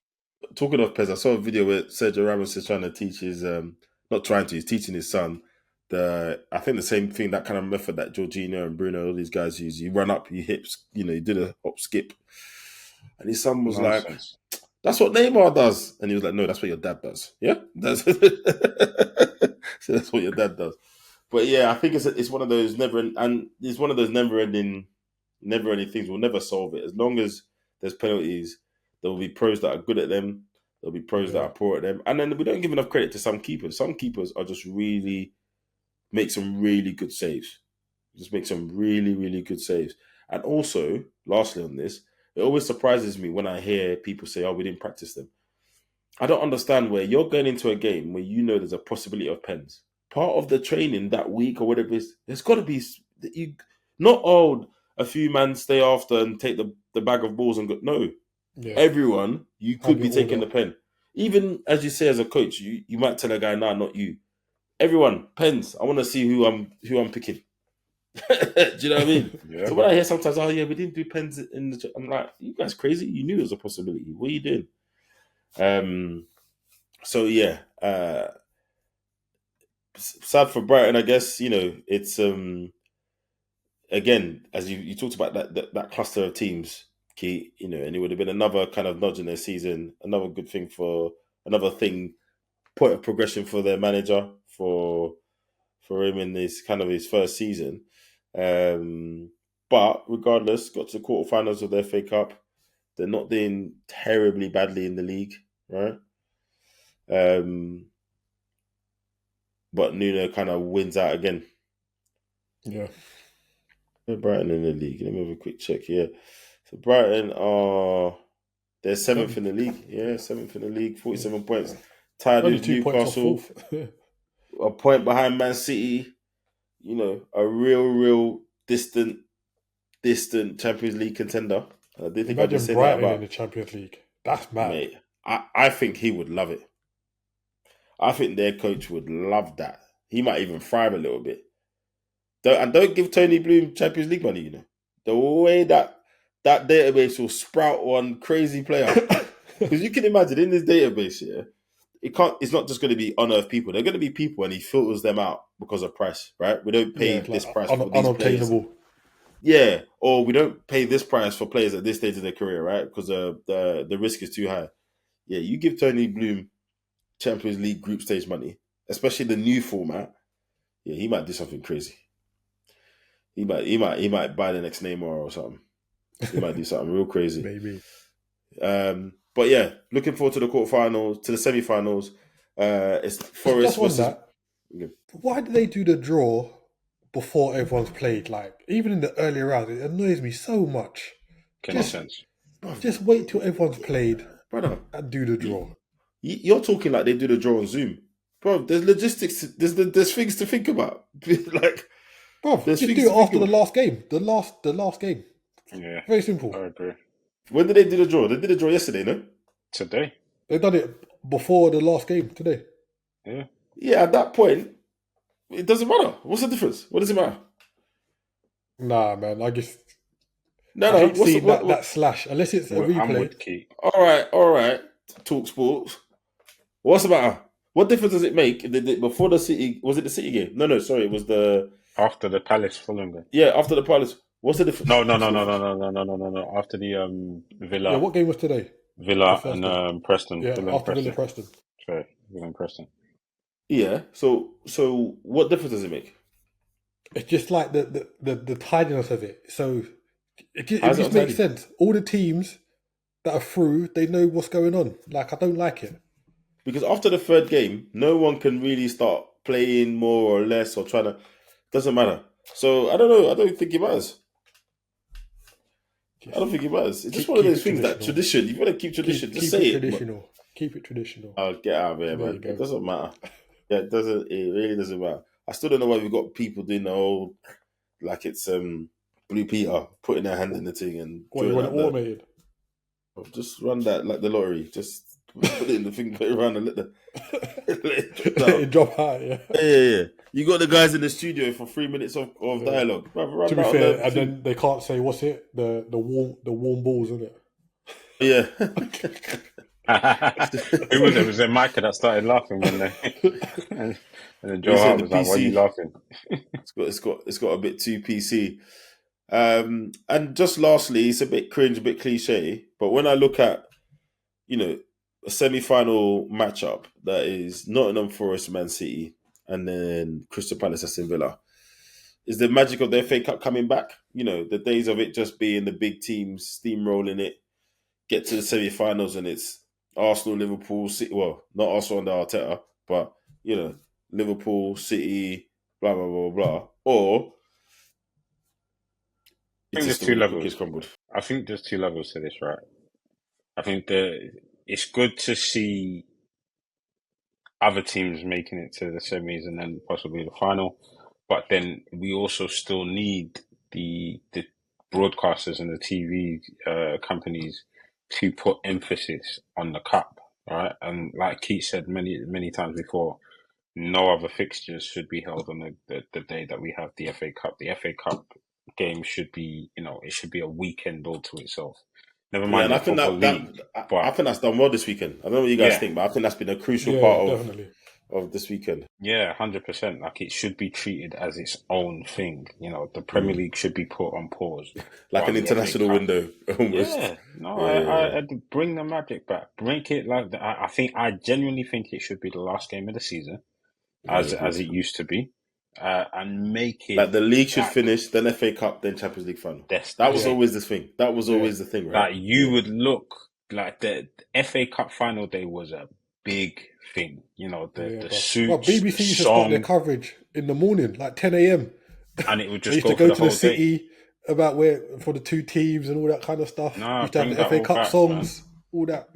Talking of Pez, I saw a video where Sergio Ramos is trying to teach his, not trying to, he's teaching his son I think the same thing, that kind of method that Jorginho and Bruno, all these guys use. You run up, you hips, you did a hop skip. And his son was like, Nonsense. that's what Neymar does. And he was like, no, that's what your dad does. Yeah? That's so that's what your dad does. But yeah, I think it's one of those never ending things. We'll never solve it. As long as there's penalties, there will be pros that are good at them. There'll be pros that Yeah, are poor at them. And then we don't give enough credit to some keepers. Some keepers are just really make some really good saves. Just make some really, really good saves. And also, lastly on this, it always surprises me when I hear people say, oh, we didn't practice them. I don't understand where you're going into a game where you know there's a possibility of pens. Part of the training that week or whatever it is, there's got to be you not a few man stay after and take the bag of balls and go. No, yeah. everyone you Have could be your taking order. the pen. Even as you say as a coach, you might tell a guy, nah, not you. Everyone pens. I want to see who I'm picking. Do you know what I mean? Yeah, So when I hear sometimes, oh yeah, we didn't do pens in the, I'm like, you guys crazy? You knew it was a possibility. What are you doing? So yeah, sad for Brighton, I guess. It's again, as you talked about that cluster of teams, key. And it would have been another kind of nudge in their season, another thing, point of progression for their manager for him in this kind of his first season. But regardless, got to the quarterfinals of the FA Cup. They're not doing terribly badly in the league, right? Um, but Nuno kind of wins out again. Yeah, They're Brighton in the league. Let me have a quick check here. So Brighton they're seventh in seventh. the league. Yeah, seventh in the league, 47 points. Tied Only with 2 points off Newcastle, fourth. a point behind Man City. A real distant Champions League contender. I didn't think I'd be Imagine saying that Brighton in about the Champions League. That's mad. mate. I think he would love it. I think their coach would love that. He might even thrive a little bit. Don't give Tony Bloom Champions League money. You know the way that database will sprout one crazy player because you can imagine in this database, yeah, it can't. It's not just going to be unearthed people. They're going to be people, and he filters them out because of price, right? We don't Yeah, pay it's like this price for these players. unobtainable. Yeah, or we don't pay this price for players at this stage of their career, right? Because the risk is too high. Yeah, you give Tony Bloom Champions League group stage money, especially the new format. Yeah, he might do something crazy. He might buy the next Neymar or something. He might do something real crazy. Maybe. But yeah, looking forward to the quarterfinals, to the semi-finals. It's Forest Just on versus. that, why do they do the draw before everyone's played? Like, even in the earlier rounds, it annoys me so much. Sense. Just wait till everyone's played Brother, and do the draw. you're talking like they do the draw on Zoom, bro. There's logistics. There's things to think about. Like, Bro, there's just things do to it think after the about. last game. The last game. Yeah, Very simple. I agree. When did they do the draw? They did the draw yesterday, no? Today. They've done it before the last game today. Yeah. Yeah, at that point, it doesn't matter. What's the difference? What does it matter? Nah, man. I just No, I no. hate seeing that slash unless it's a I'm replay. with Keith. All right. Talk sports. What's the matter? What difference does it make if they did before the City? Was it the City game? No. Sorry, it was the After the Palace Fulham game. yeah after the Palace. What's the difference? No. What's the difference? No. After the Yeah, what game was today? Villa The first and Preston. Yeah, Villa and after Villa Preston. Preston. Sorry, Villa and Preston. Yeah. So what difference does it make? It's just like the tidiness of it. So it How's it just makes untidy? sense. All the teams that are through, they know what's going on. Like, I don't like it. Because after the third game, no one can really start playing more or less or trying to. Doesn't matter. So I don't know. I don't think it matters. I don't think it matters. It's just one of keep those it things that traditional. tradition. You want to keep tradition. Just Keep say it it. traditional. Keep it traditional. Oh, get out of here, There you man. go. It doesn't matter. Yeah, it doesn't. It really doesn't matter. I still don't know why we've got people doing the whole like it's Blue Peter putting their hand in the thing and What, you drawing want out it automated? just run that like the lottery. Just put it in the thing, put it around and let it drop Let it down. drop high, yeah. Yeah. You got the guys in the studio for 3 minutes of dialogue. Run To be out fair, the and thing. then they can't say what's it? The warm balls, isn't it? Yeah. Who was it? Was it Micah that started laughing when they and then Joe He's saying Hart the was like, "Why are you PC. laughing?" It's got a bit too PC. And just lastly, it's a bit cringe, a bit cliche, but when I look at, a semi-final matchup that is Nottingham Forest, Man City, and then Crystal Palace, Aston Villa, is the magic of the FA Cup coming back? The days of it just being the big teams steamrolling it, get to the semi-finals, and it's Arsenal, Liverpool, City. Well, not Arsenal under Arteta, but Liverpool, City, blah blah blah blah. Or I it's think just there's the two way the cookies levels. crumbled. I think there's two levels to this, right? I think it's good to see other teams making it to the semis and then possibly the final, but then we also still need the broadcasters and the TV companies to put emphasis on the cup, right? And like Keith said many times before, no other fixtures should be held on the day that we have the FA Cup. The FA Cup game should be, it should be a weekend all to itself. Never Yeah, mind and I the think Football League, I but think that's done well this weekend. I don't know what you guys yeah, think, but I think that's been a crucial Yeah, part definitely. of this weekend. yeah, 100%. Like it should be treated as its own thing. The Premier League should be put on pause Like while an the FA international Cup. window almost. Yeah, no, Yeah. I'd bring the magic back. Break it like that. I genuinely think it should be the last game of the season, as Agreed. it used to be, and make Like it the league should like finish, then FA Cup, then Champions League final. That was that's Yeah, it. always the thing. That was yeah. always the thing, right? Like you would look like the FA Cup final day was a big thing. The Yeah, bro. suits, the BBC used to start their song, coverage in the morning, like 10 a.m. and it would They just used to go for go the to the whole day. city about where for the two teams and all that kind of stuff. No, Used to have bring the that FA all Cup back, man. songs, all that.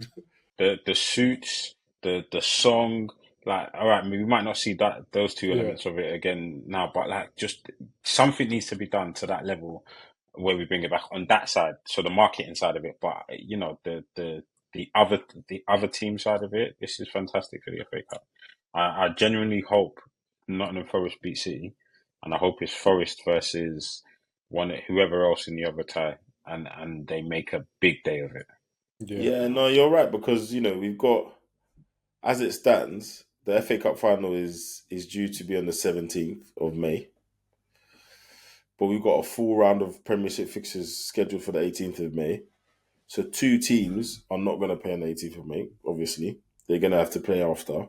The suits, the song, like all right, we might not see those two Yeah, elements of it again now, but like just something needs to be done to that level where we bring it back on that side, so the marketing side of it. But the other team side of it, this is fantastic for the FA Cup. I genuinely hope Nottingham Forest beat City. and I hope it's Forest versus whoever else in the other tie, and they make a big day of it. Yeah, Yeah, no, you're right because we've got, as it stands, the FA Cup final is due to be on the 17th of May, but we've got a full round of Premiership fixtures scheduled for the 18th of May. So two teams are not going to play on the 18th of May. Obviously, they're going to have to play after.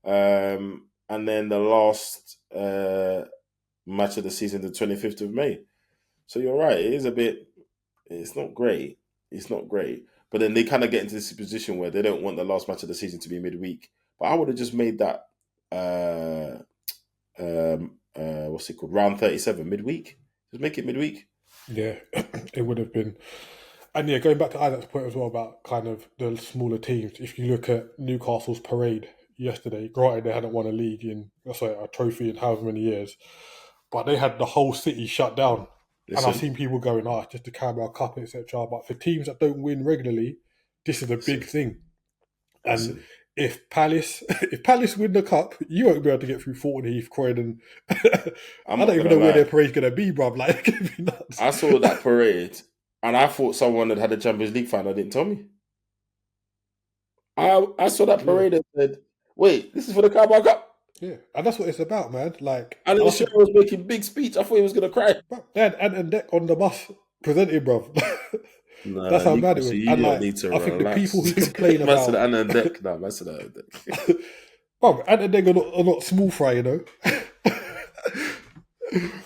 And then the last match of the season, the 25th of May. So you're right. It is a bit. It's not great. It's not great. But then they kind of get into this position where they don't want the last match of the season to be midweek. But I would have just made that what's it called? Round 37 midweek. Just make it midweek. yeah, it would have been. And yeah, going back to Isaac's point as well about kind of the smaller teams. If you look at Newcastle's parade yesterday, granted they hadn't won a league a trophy in however many years, but they had the whole city shut down. And I've Listen, seen people going, it's just the Carabao Cup, etc. But for teams that don't win regularly, this is a big thing. And listen. if Palace win the cup, you won't be able to get through Thornton Heath, Croydon. I I'm don't not even gonna know where lie. their parade's going to be, bruv. Like, it's going to be nuts. I saw that parade, and I thought someone had a Champions League final. Didn't tell me. I saw that Yeah, parade and said, "Wait, this is for the Carabao Cup." yeah. And that's what it's about, man. Like, And and then I think, Shearer was making big speech. I thought he was gonna cry. bruv, they had Ant and Deck on the bus presenting, bruv. That's Nah, how mad it Newcastle, was. you And don't like, need to I think the relax. people who complain Man said about, Anna and Deck. Nah, man said Anna and Deck. bruv, Ant and Deck are not small fry, you know.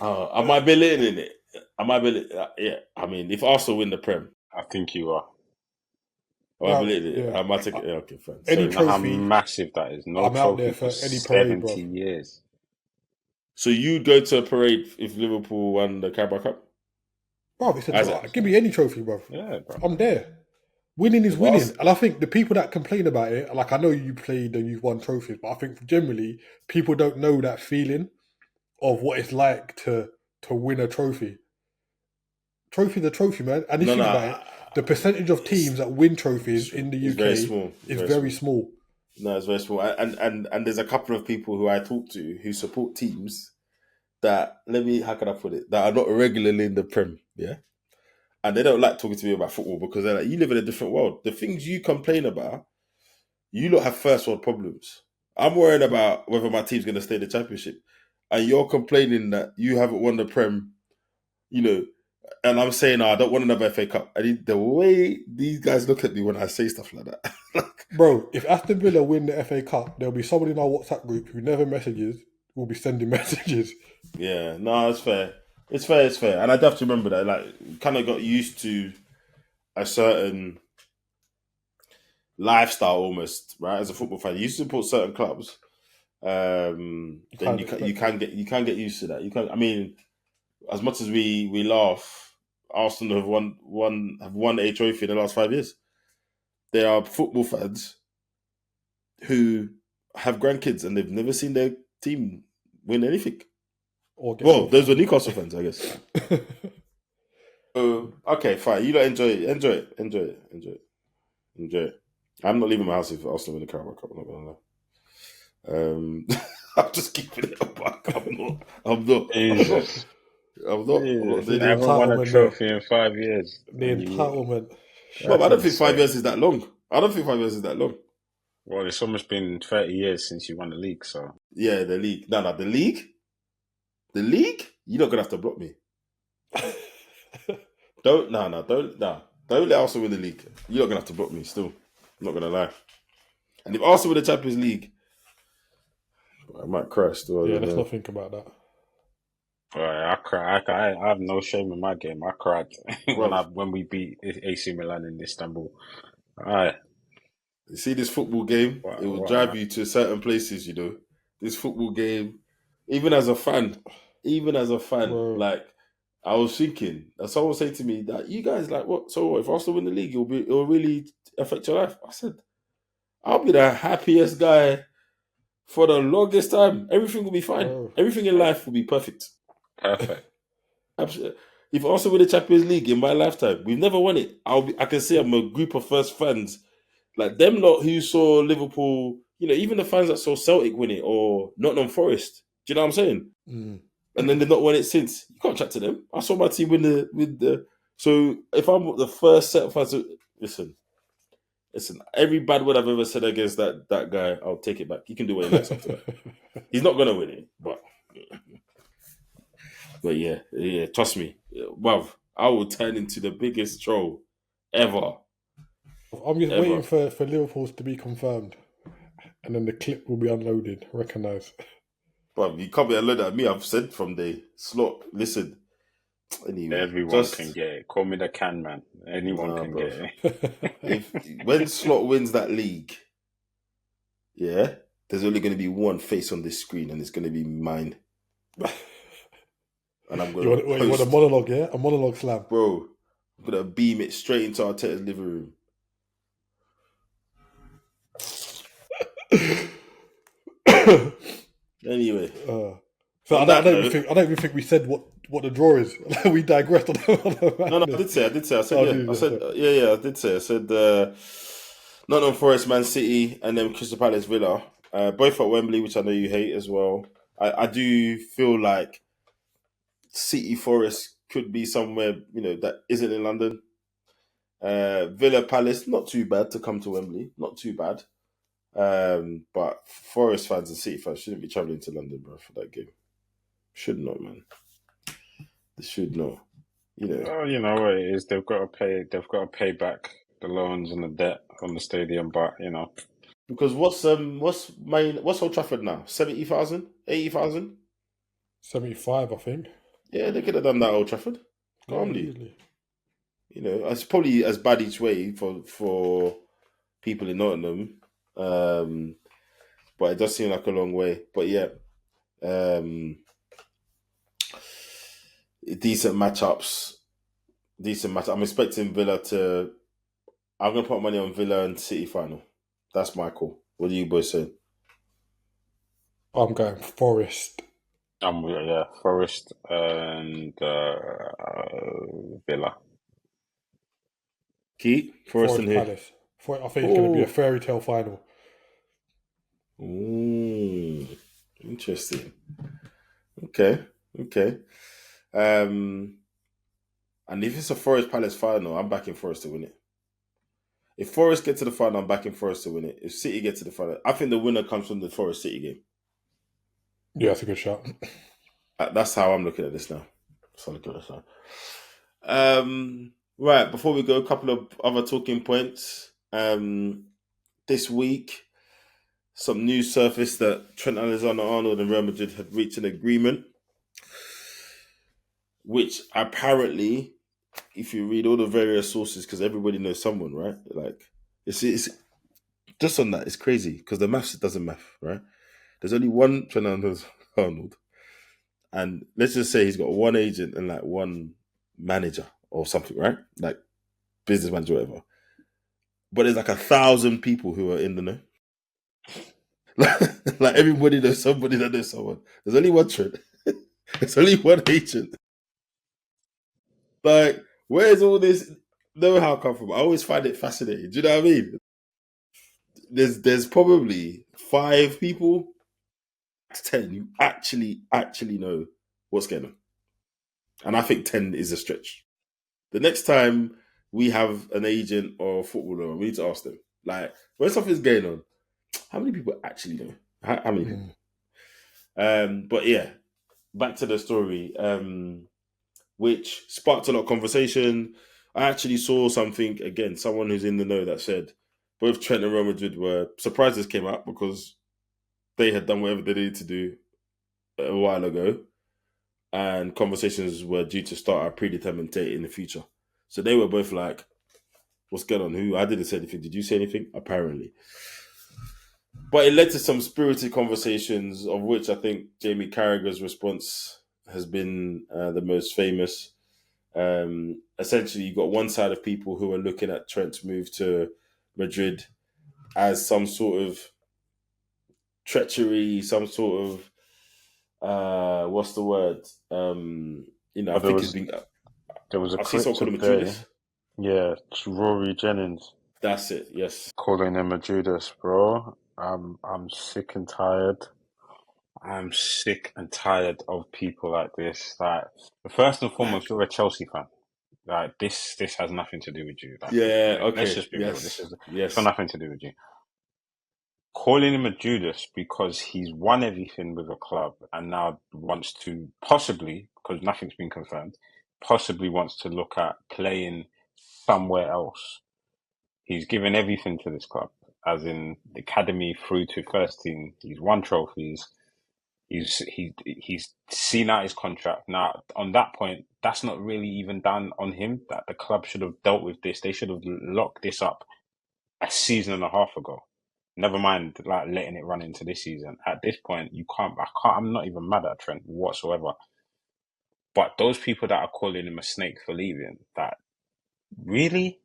Am I belittling it? Am I belittling? Yeah. I mean, if Arsenal win the Prem, I think you are. am I Bruv, belittling it? yeah. Am I taking? Yeah, okay, fine. Any You Sorry. know how trophy, massive that is. No I'm out trophy there for for any parade, bruv. 70 years. So you'd go to a parade if Liverpool won the Carabao Cup? Bruv, it's Isaac. give me any trophy, bruv. Yeah, bro. I'm there. Winning is If winning. Arsenal, And I think the people that complain about it, like I know you played and you've won trophies, but I think generally people don't know that feeling of what it's like to win a trophy. Trophy's a trophy, man. And if no, you think about no, it, the percentage of teams that win trophies in the it's very UK small. It's is very very small. small. No, it's very small. And there's a couple of people who I talk to who support teams that, how can I put it, that are not regularly in the Prem, yeah? And they don't like talking to me about football because they're like, you live in a different world. The things you complain about, you lot have first world problems. I'm worrying about whether my team's going to stay in the championship. And you're complaining that you haven't won the Prem, you know, and I'm saying, I don't want another FA Cup. The way these guys look at me when I say stuff like that. Like, Bro, if Aston Villa win the FA Cup, there'll be somebody in our WhatsApp group who never messages, will be sending messages. yeah, no, it's fair. It's fair, it's fair. And I'd have to remember that, like, kind of got used to a certain lifestyle almost, right? As a football fan, you support certain clubs, then Can't you expect can it. get used to that. You can. I mean, as much as we laugh, Arsenal have won a trophy in the last 5 years. There are football fans who have grandkids and they've never seen their team win anything. Or get Well, those were trophies. Newcastle fans, I guess. Okay, fine. You don't enjoy it. Enjoy it. Enjoy it. Enjoy it. Enjoy it. I'm not leaving my house if Arsenal win the Carabao Cup. I'm not gonna lie. I'm just keeping it up. I'm not. I'm not. Jesus. I'm not. I'm not Jesus. doing The it. Never won a entitlement there. trophy in 5 years. The And entitlement. Well, I that's don't think 5 insane. years is that long. I don't think 5 years is that long. Well, it's almost been 30 years since you won the league, so. Yeah, the league. No, the league. The league. You're not gonna have to block me. Don't let Arsenal win the league. You're not gonna have to block me. Still, I'm not gonna lie. And if Arsenal win the Champions League, I might cry. Still, I Yeah, don't let's know. not think about that. I cry. I have no shame in my game. I cried Bro, when we beat AC Milan in Istanbul. Aye. you see this football game, it will drive What, you to certain places. This football game, even as a fan, Bro, like I was thinking, and someone was saying to me that you guys like what? So what, if Arsenal win the league, it'll really affect your life. I said, I'll be the happiest guy for the longest time. Everything will be fine. bro. Everything in life will be perfect. perfect. Absolutely. If Arsenal win the Champions League in my lifetime, we've never won it. I can say I'm a group of first fans like them lot who saw Liverpool. Even the fans that saw Celtic win it or Nottingham Forest. Do you know what I'm saying? Mm. and then they've not won it since. You can't chat to them. I saw my team win. So if I'm the first set of fans, listen. Every bad word I've ever said against that guy, I'll take it back. He can do what he likes after that. He's not gonna win it, but yeah, trust me, bruv, I will turn into the biggest troll ever. I'm just Ever. waiting for Liverpool's to be confirmed, and then the clip will be unloaded. Recognise. Bruv, you can't be unloaded at me. I've said from the slot. Listen, anyway, Everyone can get it. Call me the can man. Anyone can bruv. get it. When Slot wins that league, yeah, there's only going to be one face on this screen, and it's going to be mine. And I'm going to You want a monologue, yeah? A monologue slam. Bro, I'm going to beam it straight into Arteta's living room. Anyway. So I don't even think we said what the draw is. We digressed on that. No, I did say. I said Nottingham Forest, Man City, and then Crystal Palace, Villa. Both at Wembley, which I know you hate as well. I do feel like City Forest could be somewhere, that isn't in London. Villa Palace, not too bad to come to Wembley. Not too bad. But Forest fans and City fans shouldn't be travelling to London, bro, for that game. Should not, man. They should not. Oh, you know what it is. They've got to pay back the loans and the debt on the stadium, but because what's Old Trafford now? 70,000, 80,000, 75, I think. Yeah, they could have done that at Old Trafford calmly. It's probably as bad each way for people in Nottingham, but it does seem like a long way. But yeah, decent matchups. I'm expecting Villa to. I'm gonna put money on Villa and City final. That's my call. What do you boys say? I'm going Forest. Forest and Villa. Key Forest and Palace. I think it's going to be a fairy tale final. Ooh, interesting. Okay. And if it's a Forest Palace final, I'm backing Forest to win it. If Forest get to the final, I'm backing Forest to win it. If City get to the final, I think the winner comes from the Forest City game. Yeah, that's a good shot. That's how I'm looking at this now. Right, before we go, a couple of other talking points. This week, some news surfaced that Trent Alexander-Arnold and Real Madrid had reached an agreement, which apparently, if you read all the various sources, because everybody knows someone, right? Like, it's just on that, it's crazy, because the maths doesn't math, right? There's only one Trent Alexander-Arnold, and let's just say he's got one agent and like one manager or something, right? Like business manager, whatever. But there's like 1,000 people who are in the know. Like everybody knows somebody that knows someone. There's only one Trent. There's only one agent. Like, where's all this know-how come from? I always find it fascinating. Do you know what I mean? There's probably 5 people, 10 who actually know what's going on. And I think 10 is a stretch. The next time we have an agent or a footballer, we need to ask them, like, when something's going on, how many people actually know? How many people? But yeah, back to the story, which sparked a lot of conversation. I actually saw something, again, someone who's in the know that said both Trent and Real Madrid were surprised this came out because they had done whatever they needed to do a while ago, and conversations were due to start at a predetermined date in the future. So they were both like, what's going on? I didn't say anything. Did you say anything? Apparently. But it led to some spirited conversations, of which I think Jamie Carragher's response has been the most famous. Essentially, you've got one side of people who are looking at Trent's move to Madrid as some sort of treachery, some sort of what's the word? I think it's been. There was a I see clip someone calling him a Judas. Yeah, it's Rory Jennings. That's it. Yes, calling him a Judas, bro. I'm sick and tired. I'm sick and tired of people like this. Like, first and foremost, you're a Chelsea fan. Like, this has nothing to do with you. Like, Yeah. let's Okay. just be real. Yes. It's got Yes. nothing to do with you. Calling him a Judas because he's won everything with a club and now wants to possibly, because nothing's been confirmed, possibly wants to look at playing somewhere else. He's given everything to this club, as in the academy through to first team. He's won trophies. He's seen out his contract. Now, on that point, that's not really even done on him. That the club should have dealt with this. They should have locked this up a season and a half ago. Never mind, like letting it run into this season. At this point, you can't. I can't. I'm not even mad at Trent whatsoever. But those people that are calling him a snake for leaving, that really,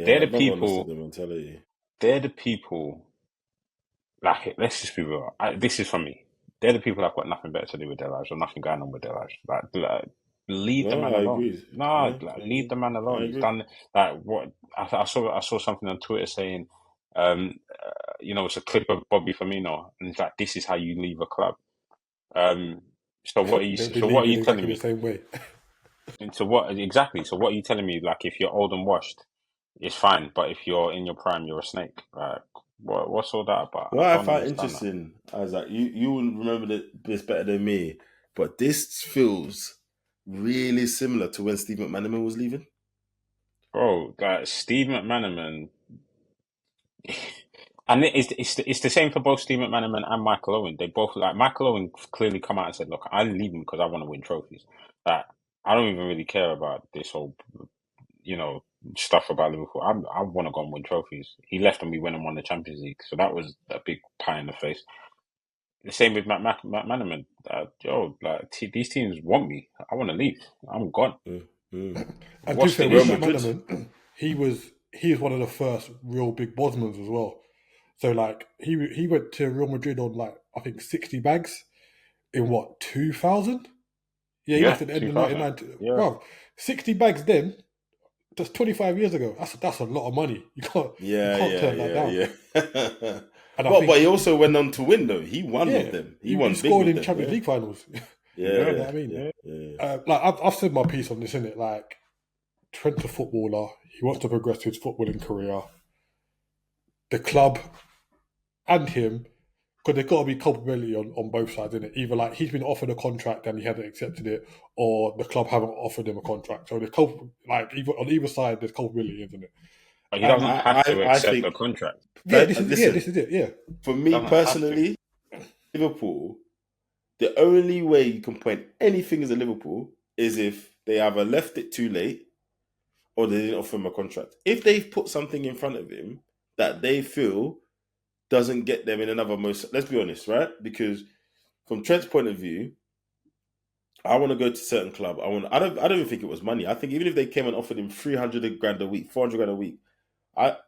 they're Yeah. the I've never understood people. the mentality. They're the people. Like, let's just be real. This is for me. They're the people that've got nothing better to do with their lives or nothing going on with their lives. Like leave the No, man I alone. agree. No, Yeah. like, leave the man I alone. He's agree. done like what I saw something on Twitter saying, it's a clip of Bobby Firmino, and it's like, this is how you leave a club. Um, so what are you? They'll be So what are leaving you telling exactly the me? same way. And so what exactly? So what are you telling me? Like, if you're old and washed, it's fine, but if you're in your prime, you're a snake. Like, what's all that about? I What I don't find understand that. interesting, I was like, you will remember this better than me, but this feels really similar to when Steve McManaman was leaving. Bro, like Steve McManaman, and it's the same for both Steve McManaman and Michael Owen. They both, like, Michael Owen clearly come out and said, "Look, I'm leaving because I want to win trophies. Like, I don't even really care about this whole, you know, stuff about Liverpool. I want to go and win trophies." He left and we went and won the Champions League, so that was a big pie in the face. The same with McManaman. Like, these teams want me. I want to leave. I'm gone. Mm, mm. And to be What's fair, the Real with issue? Madrid. McManaman, he was one of the first real big Bosmans as well. So like he went to Real Madrid on like I think 60 bags in what 2000. Yeah, he Yeah, left at the end of 2000. 99. Yeah. Bro, 60 bags then. That's 25 years ago. That's a lot of money. You Yeah, can't yeah, turn that yeah, down. yeah. And I But think he also went on to win though. He won with yeah, them. He he won big scored with in them. Champions Yeah, League finals. yeah, You know Yeah. what I mean? yeah, Yeah. yeah. Like I've said my piece on this, innit? Like Trent's a footballer. He wants to progress his footballing career. The club and him, because there's got to be culpability on both sides, innit? Either like he's been offered a contract and he hasn't accepted it, or the club haven't offered him a contract. So on either side, there's culpability, isn't it? But he And doesn't have to I accept the think. contract. yeah, this is Listen, it. Yeah, for He me doesn't have to. personally, Liverpool. The only way you can point any fingers at Liverpool is if they either left it too late or they didn't offer him a contract. If they've put something in front of him that they feel doesn't get them in another most, let's be honest, right? Because from Trent's point of view, I want to go to a certain club. I don't even think it was money. I think even if they came and offered him 300 grand a week, 400 grand a week,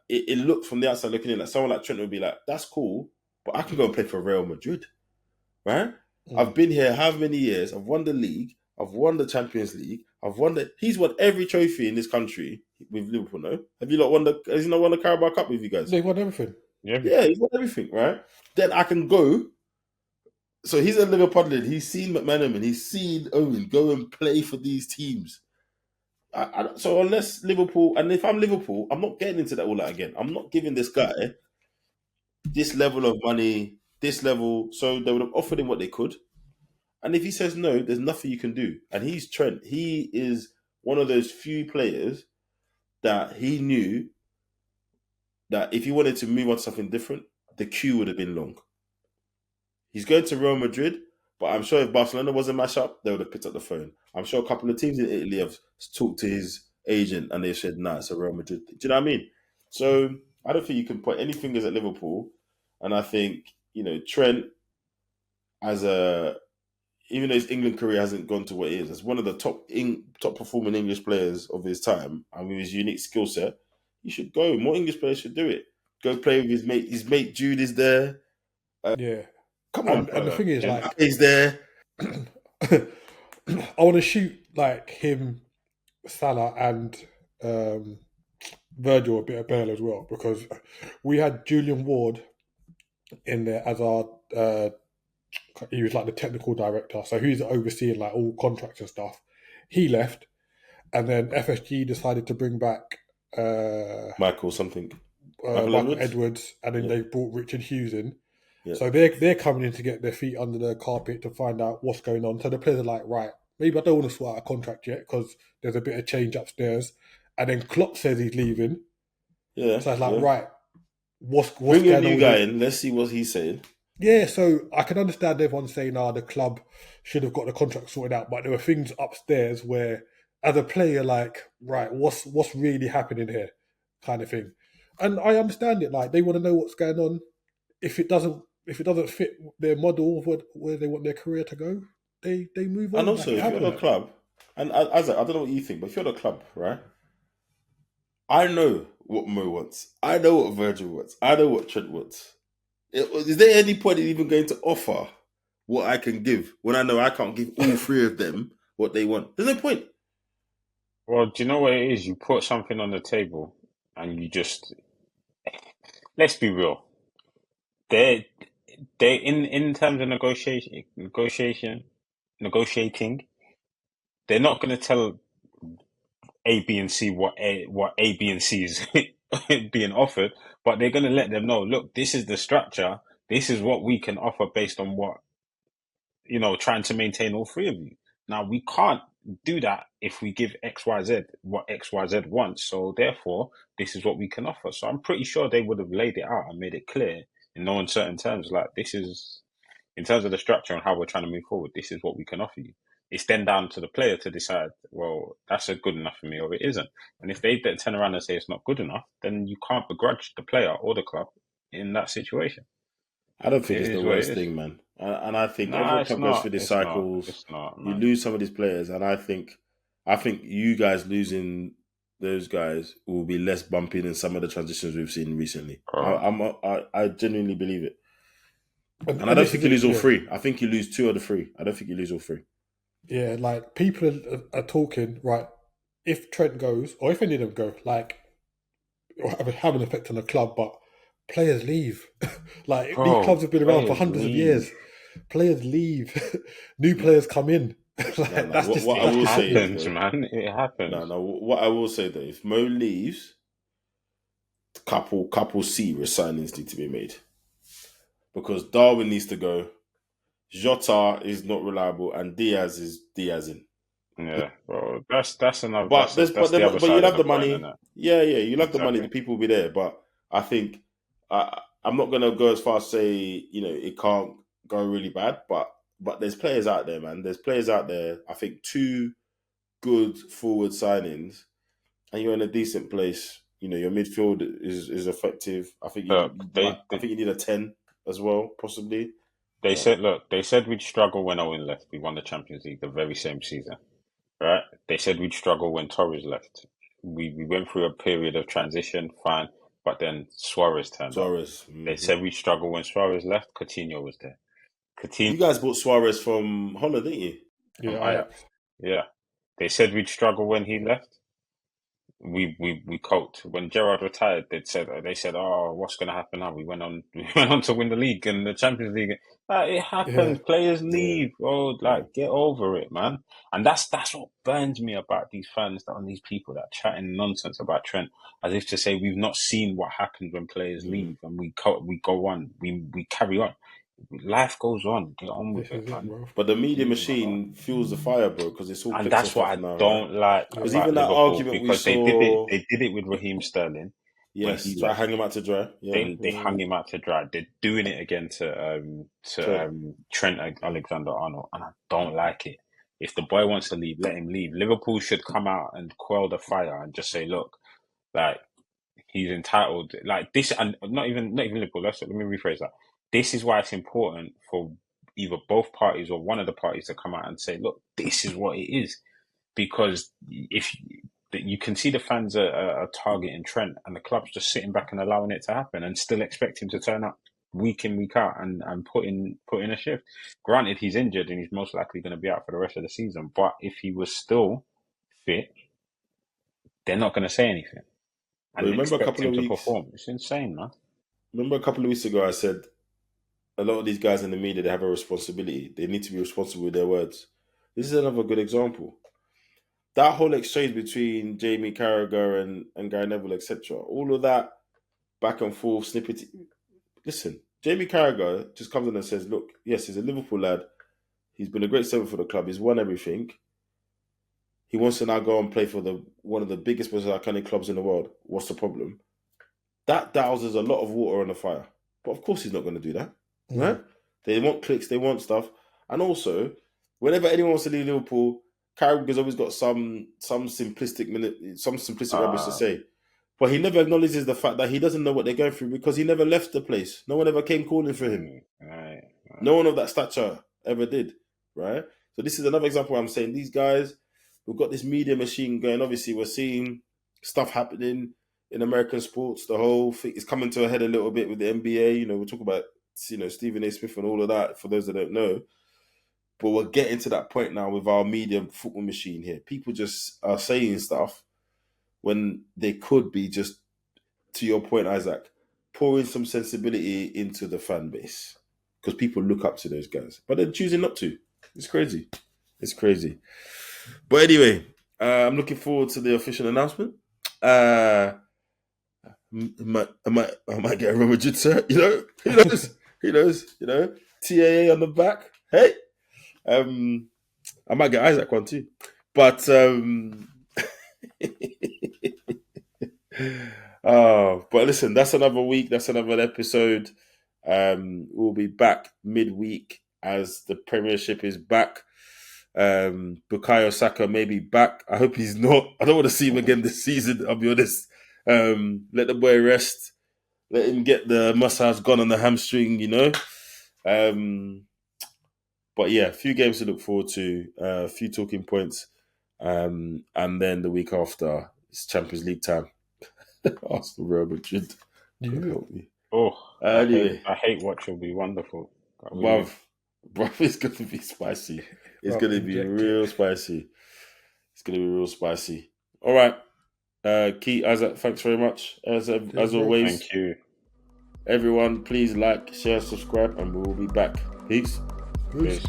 it looked from the outside looking in like someone like Trent would be like, that's cool, but I can go and play for Real Madrid, right? I've been here how many years? I've won the league. I've won the Champions League. He's won every trophy in this country with Liverpool. No, have you not won the? Has he not won the Carabao Cup with you guys? they won everything. Yeah, Everything. he's won everything, right? Then I can go. So he's a Liverpudlian. He's seen McManaman. He's seen Owen go and play for these teams. So unless Liverpool, and if I'm Liverpool, I'm not getting into that all that again. I'm not giving this guy this level of money, this level. So they would have offered him what they could. And if he says no, there's nothing you can do. And he's Trent. He is one of those few players that he knew that if he wanted to move on to something different, the queue would have been long. He's going to Real Madrid, but I'm sure if Barcelona was a mashup, they would have picked up the phone. I'm sure a couple of teams in Italy have talked to his agent and they said, nah, it's a Real Madrid. Do you know what I mean? So I don't think you can point any fingers at Liverpool. And I think, Trent as a even though his England career hasn't gone to what it is, as one of the top performing English players of his time, and with his unique skill set, he should go. More English players should do it. Go play with his mate. His mate Jude is there. Yeah, Come on, and the brother. thing is, Yeah. like, He's there. I want to shoot like him, Salah, and Virgil a bit of bail as well because we had Julian Ward in there as our he was like the technical director, so he's overseeing like all contracts and stuff. He left, and then FSG decided to bring back Michael something. Michael Michael Edwards. Edwards, and then Yeah. they brought Richard Hughes in. Yeah. So they're coming in to get their feet under the carpet to find out what's going on. So the players are like, right, maybe I don't want to sort out a contract yet because there's a bit of change upstairs. And then Klopp says he's leaving. Yeah. So it's like, yeah. right, what's Bring a going on new with guy it? in. Let's see what he's saying. Yeah, so I can understand everyone saying, the club should have got the contract sorted out, but there were things upstairs where, as a player, like, right, what's really happening here, kind of thing. And I understand it. Like, they want to know what's going on. If it doesn't fit their model of where they want their career to go, they move And on. Like, also, it if you're the happens. club, and Isaac, I don't know what you think, but if you're the club, right? I know what Mo wants. I know what Virgil wants. I know what Trent wants. Is there any point in even going to offer what I can give when I know I can't give all three of them what they want? There's no point. Well, do you know what it is? You put something on the table, and you just let's be real. They in terms of negotiating, they're not going to tell A, B, and C what A, B, and C is being offered, but they're going to let them know. Look, this is the structure. This is what we can offer based on what trying to maintain all three of you. Now we can't do that if we give XYZ what XYZ wants. So therefore, this is what we can offer. So I'm pretty sure they would have laid it out and made it clear in no uncertain terms. Like this is in terms of the structure and how we're trying to move forward. This is what we can offer you. It's then down to the player to decide. Well, that's a good enough for me, or it isn't. And if they then turn around and say it's not good enough, then you can't begrudge the player or the club in that situation. I don't think It it's the is what it worst is. thing, man. And I think Nah, every it's club goes not. through these It's not. cycles. It's not, You man. lose some of these players, and I think you guys losing those guys will be less bumpy than some of the transitions we've seen recently. Bro. I genuinely believe it, and I And don't this is think you it, lose all yeah. three. I think you lose two of the three. I don't think you lose all three. Yeah, like people are talking, right? If Trent goes, or if any of them go, like, it'll have an effect on the club, but players leave. Like, these clubs Bro, have been around for players hundreds of leave. years. Players leave, new players come in. No, Like, no. What I It that's will just say it. is happens, though, man. It no, happens. no. What I will say though, if Mo leaves, couple C signings need to be made because Darwin needs to go. Jota is not reliable, and Diaz is Diazing. Yeah, bro. That's another. But there's That's the other but you'll side of have the the coin, isn't money. it? Yeah, yeah, you'll have the money. Exactly. The people will be there. But I think I'm not gonna go as far as say it can't go really bad. But there's players out there, man. There's players out there. I think two good forward signings, and you're in a decent place. Your midfield is effective. I think Look, I think you need a 10 as well, possibly. they Uh, said, look, they said we'd struggle when Owen left. We won the Champions League the very same season, right? They said we'd struggle when Torres left. We went through a period of transition, fine, but then Suarez turned up. Suarez. They Hmm. said we'd struggle when Suarez left. Coutinho was there. Coutinho You guys bought Suarez from Holland, didn't you? from Yeah, Ajax. Ajax. Yeah. They said we'd struggle when he left. We coped when Gerrard retired. They said, "Oh, what's going to happen now?" We went on we went on to win the league and the Champions League. It Yeah, happens. Players Yeah. leave. Oh, Yeah. like get over it, man. And that's what burns me about these fans and these people that are chatting nonsense about Trent, as if to say we've not seen what happens when players Mm. leave and we go on. We carry on. Life goes on. Get on with this it, is it, man. bro. But the media Leave them alone. machine fuels the fire, bro, because it's all And clicks and that's what stuff I now, right? don't like Because Yeah. about even that Liverpool argument we because they did it. saw, They did it with Raheem Sterling when yes, he try to left. hang him out to dry. Yeah. They Yeah. hung him out to dry. They're doing it again to Trent. Trent Alexander-Arnold, and I don't like it. If the boy wants to leave, let him leave. Liverpool should come out and quell the fire and just say, look, like he's entitled, like this, and not even Liverpool. Let me rephrase that. This is why it's important for either both parties or one of the parties to come out and say, look, this is what it is, because if you can see the fans are targeting Trent and the club's just sitting back and allowing it to happen and still expect him to turn up week in, week out and put in a shift. Granted, he's injured and he's most likely going to be out for the rest of the season. But if he was still fit, they're not going to say anything But and remember a expect couple him of to weeks, perform. It's insane, man. remember a couple of weeks ago, I said a lot of these guys in the media, they have a responsibility. They need to be responsible with their words. This is another good example. That whole exchange between Jamie Carragher and Gary Neville, etc., all of that back and forth snippet. Listen, Jamie Carragher just comes in and says, look, yes, he's a Liverpool lad. He's been a great servant for the club. He's won everything. He wants to now go and play for one of the biggest, most iconic clubs in the world. What's the problem? That douses a lot of water on the fire. But of course he's not going to do that. Right? They want clicks, they want stuff. And also, whenever anyone wants to leave Liverpool, Carragher's always got some simplistic rubbish to say. But he never acknowledges the fact that he doesn't know what they're going through because he never left the place. No one ever came calling for him. Right. No one of that stature ever did. Right? So this is another example where I'm saying these guys, we've got this media machine going. Obviously, we're seeing stuff happening in American sports. The whole thing is coming to a head a little bit with the NBA. We'll talk about Stephen A. Smith and all of that for those that don't know. But we're getting to that point now with our media football machine here. People just are saying stuff when they could be just, to your point, Isaac, pouring some sensibility into the fan base because people look up to those guys, but they're choosing not to. It's crazy. It's crazy. But anyway, I'm looking forward to the official announcement. I might get a Roma Jitsa, Who knows? Who knows? TAA on the back. Hey, I might get Isaac one too. But but listen, that's another week. That's another episode. We'll be back midweek as the Premiership is back. Bukayo Saka may be back. I hope he's not. I don't want to see him again this season, I'll be honest. Let the boy rest. Let him get the massage gone on the hamstring, But yeah, a few games to look forward to, a few talking points. And then the week after, it's Champions League time. Arsenal, Real Madrid. God help me. Oh, Anyway. I hate watch will be wonderful. Bruv, it's going to be spicy. It's going to be real spicy. It's going to be real spicy. All right. Keith, Isaac, thanks very much. As always. Thank you. Everyone, please like, share, subscribe, and we will be back. Peace. Peace.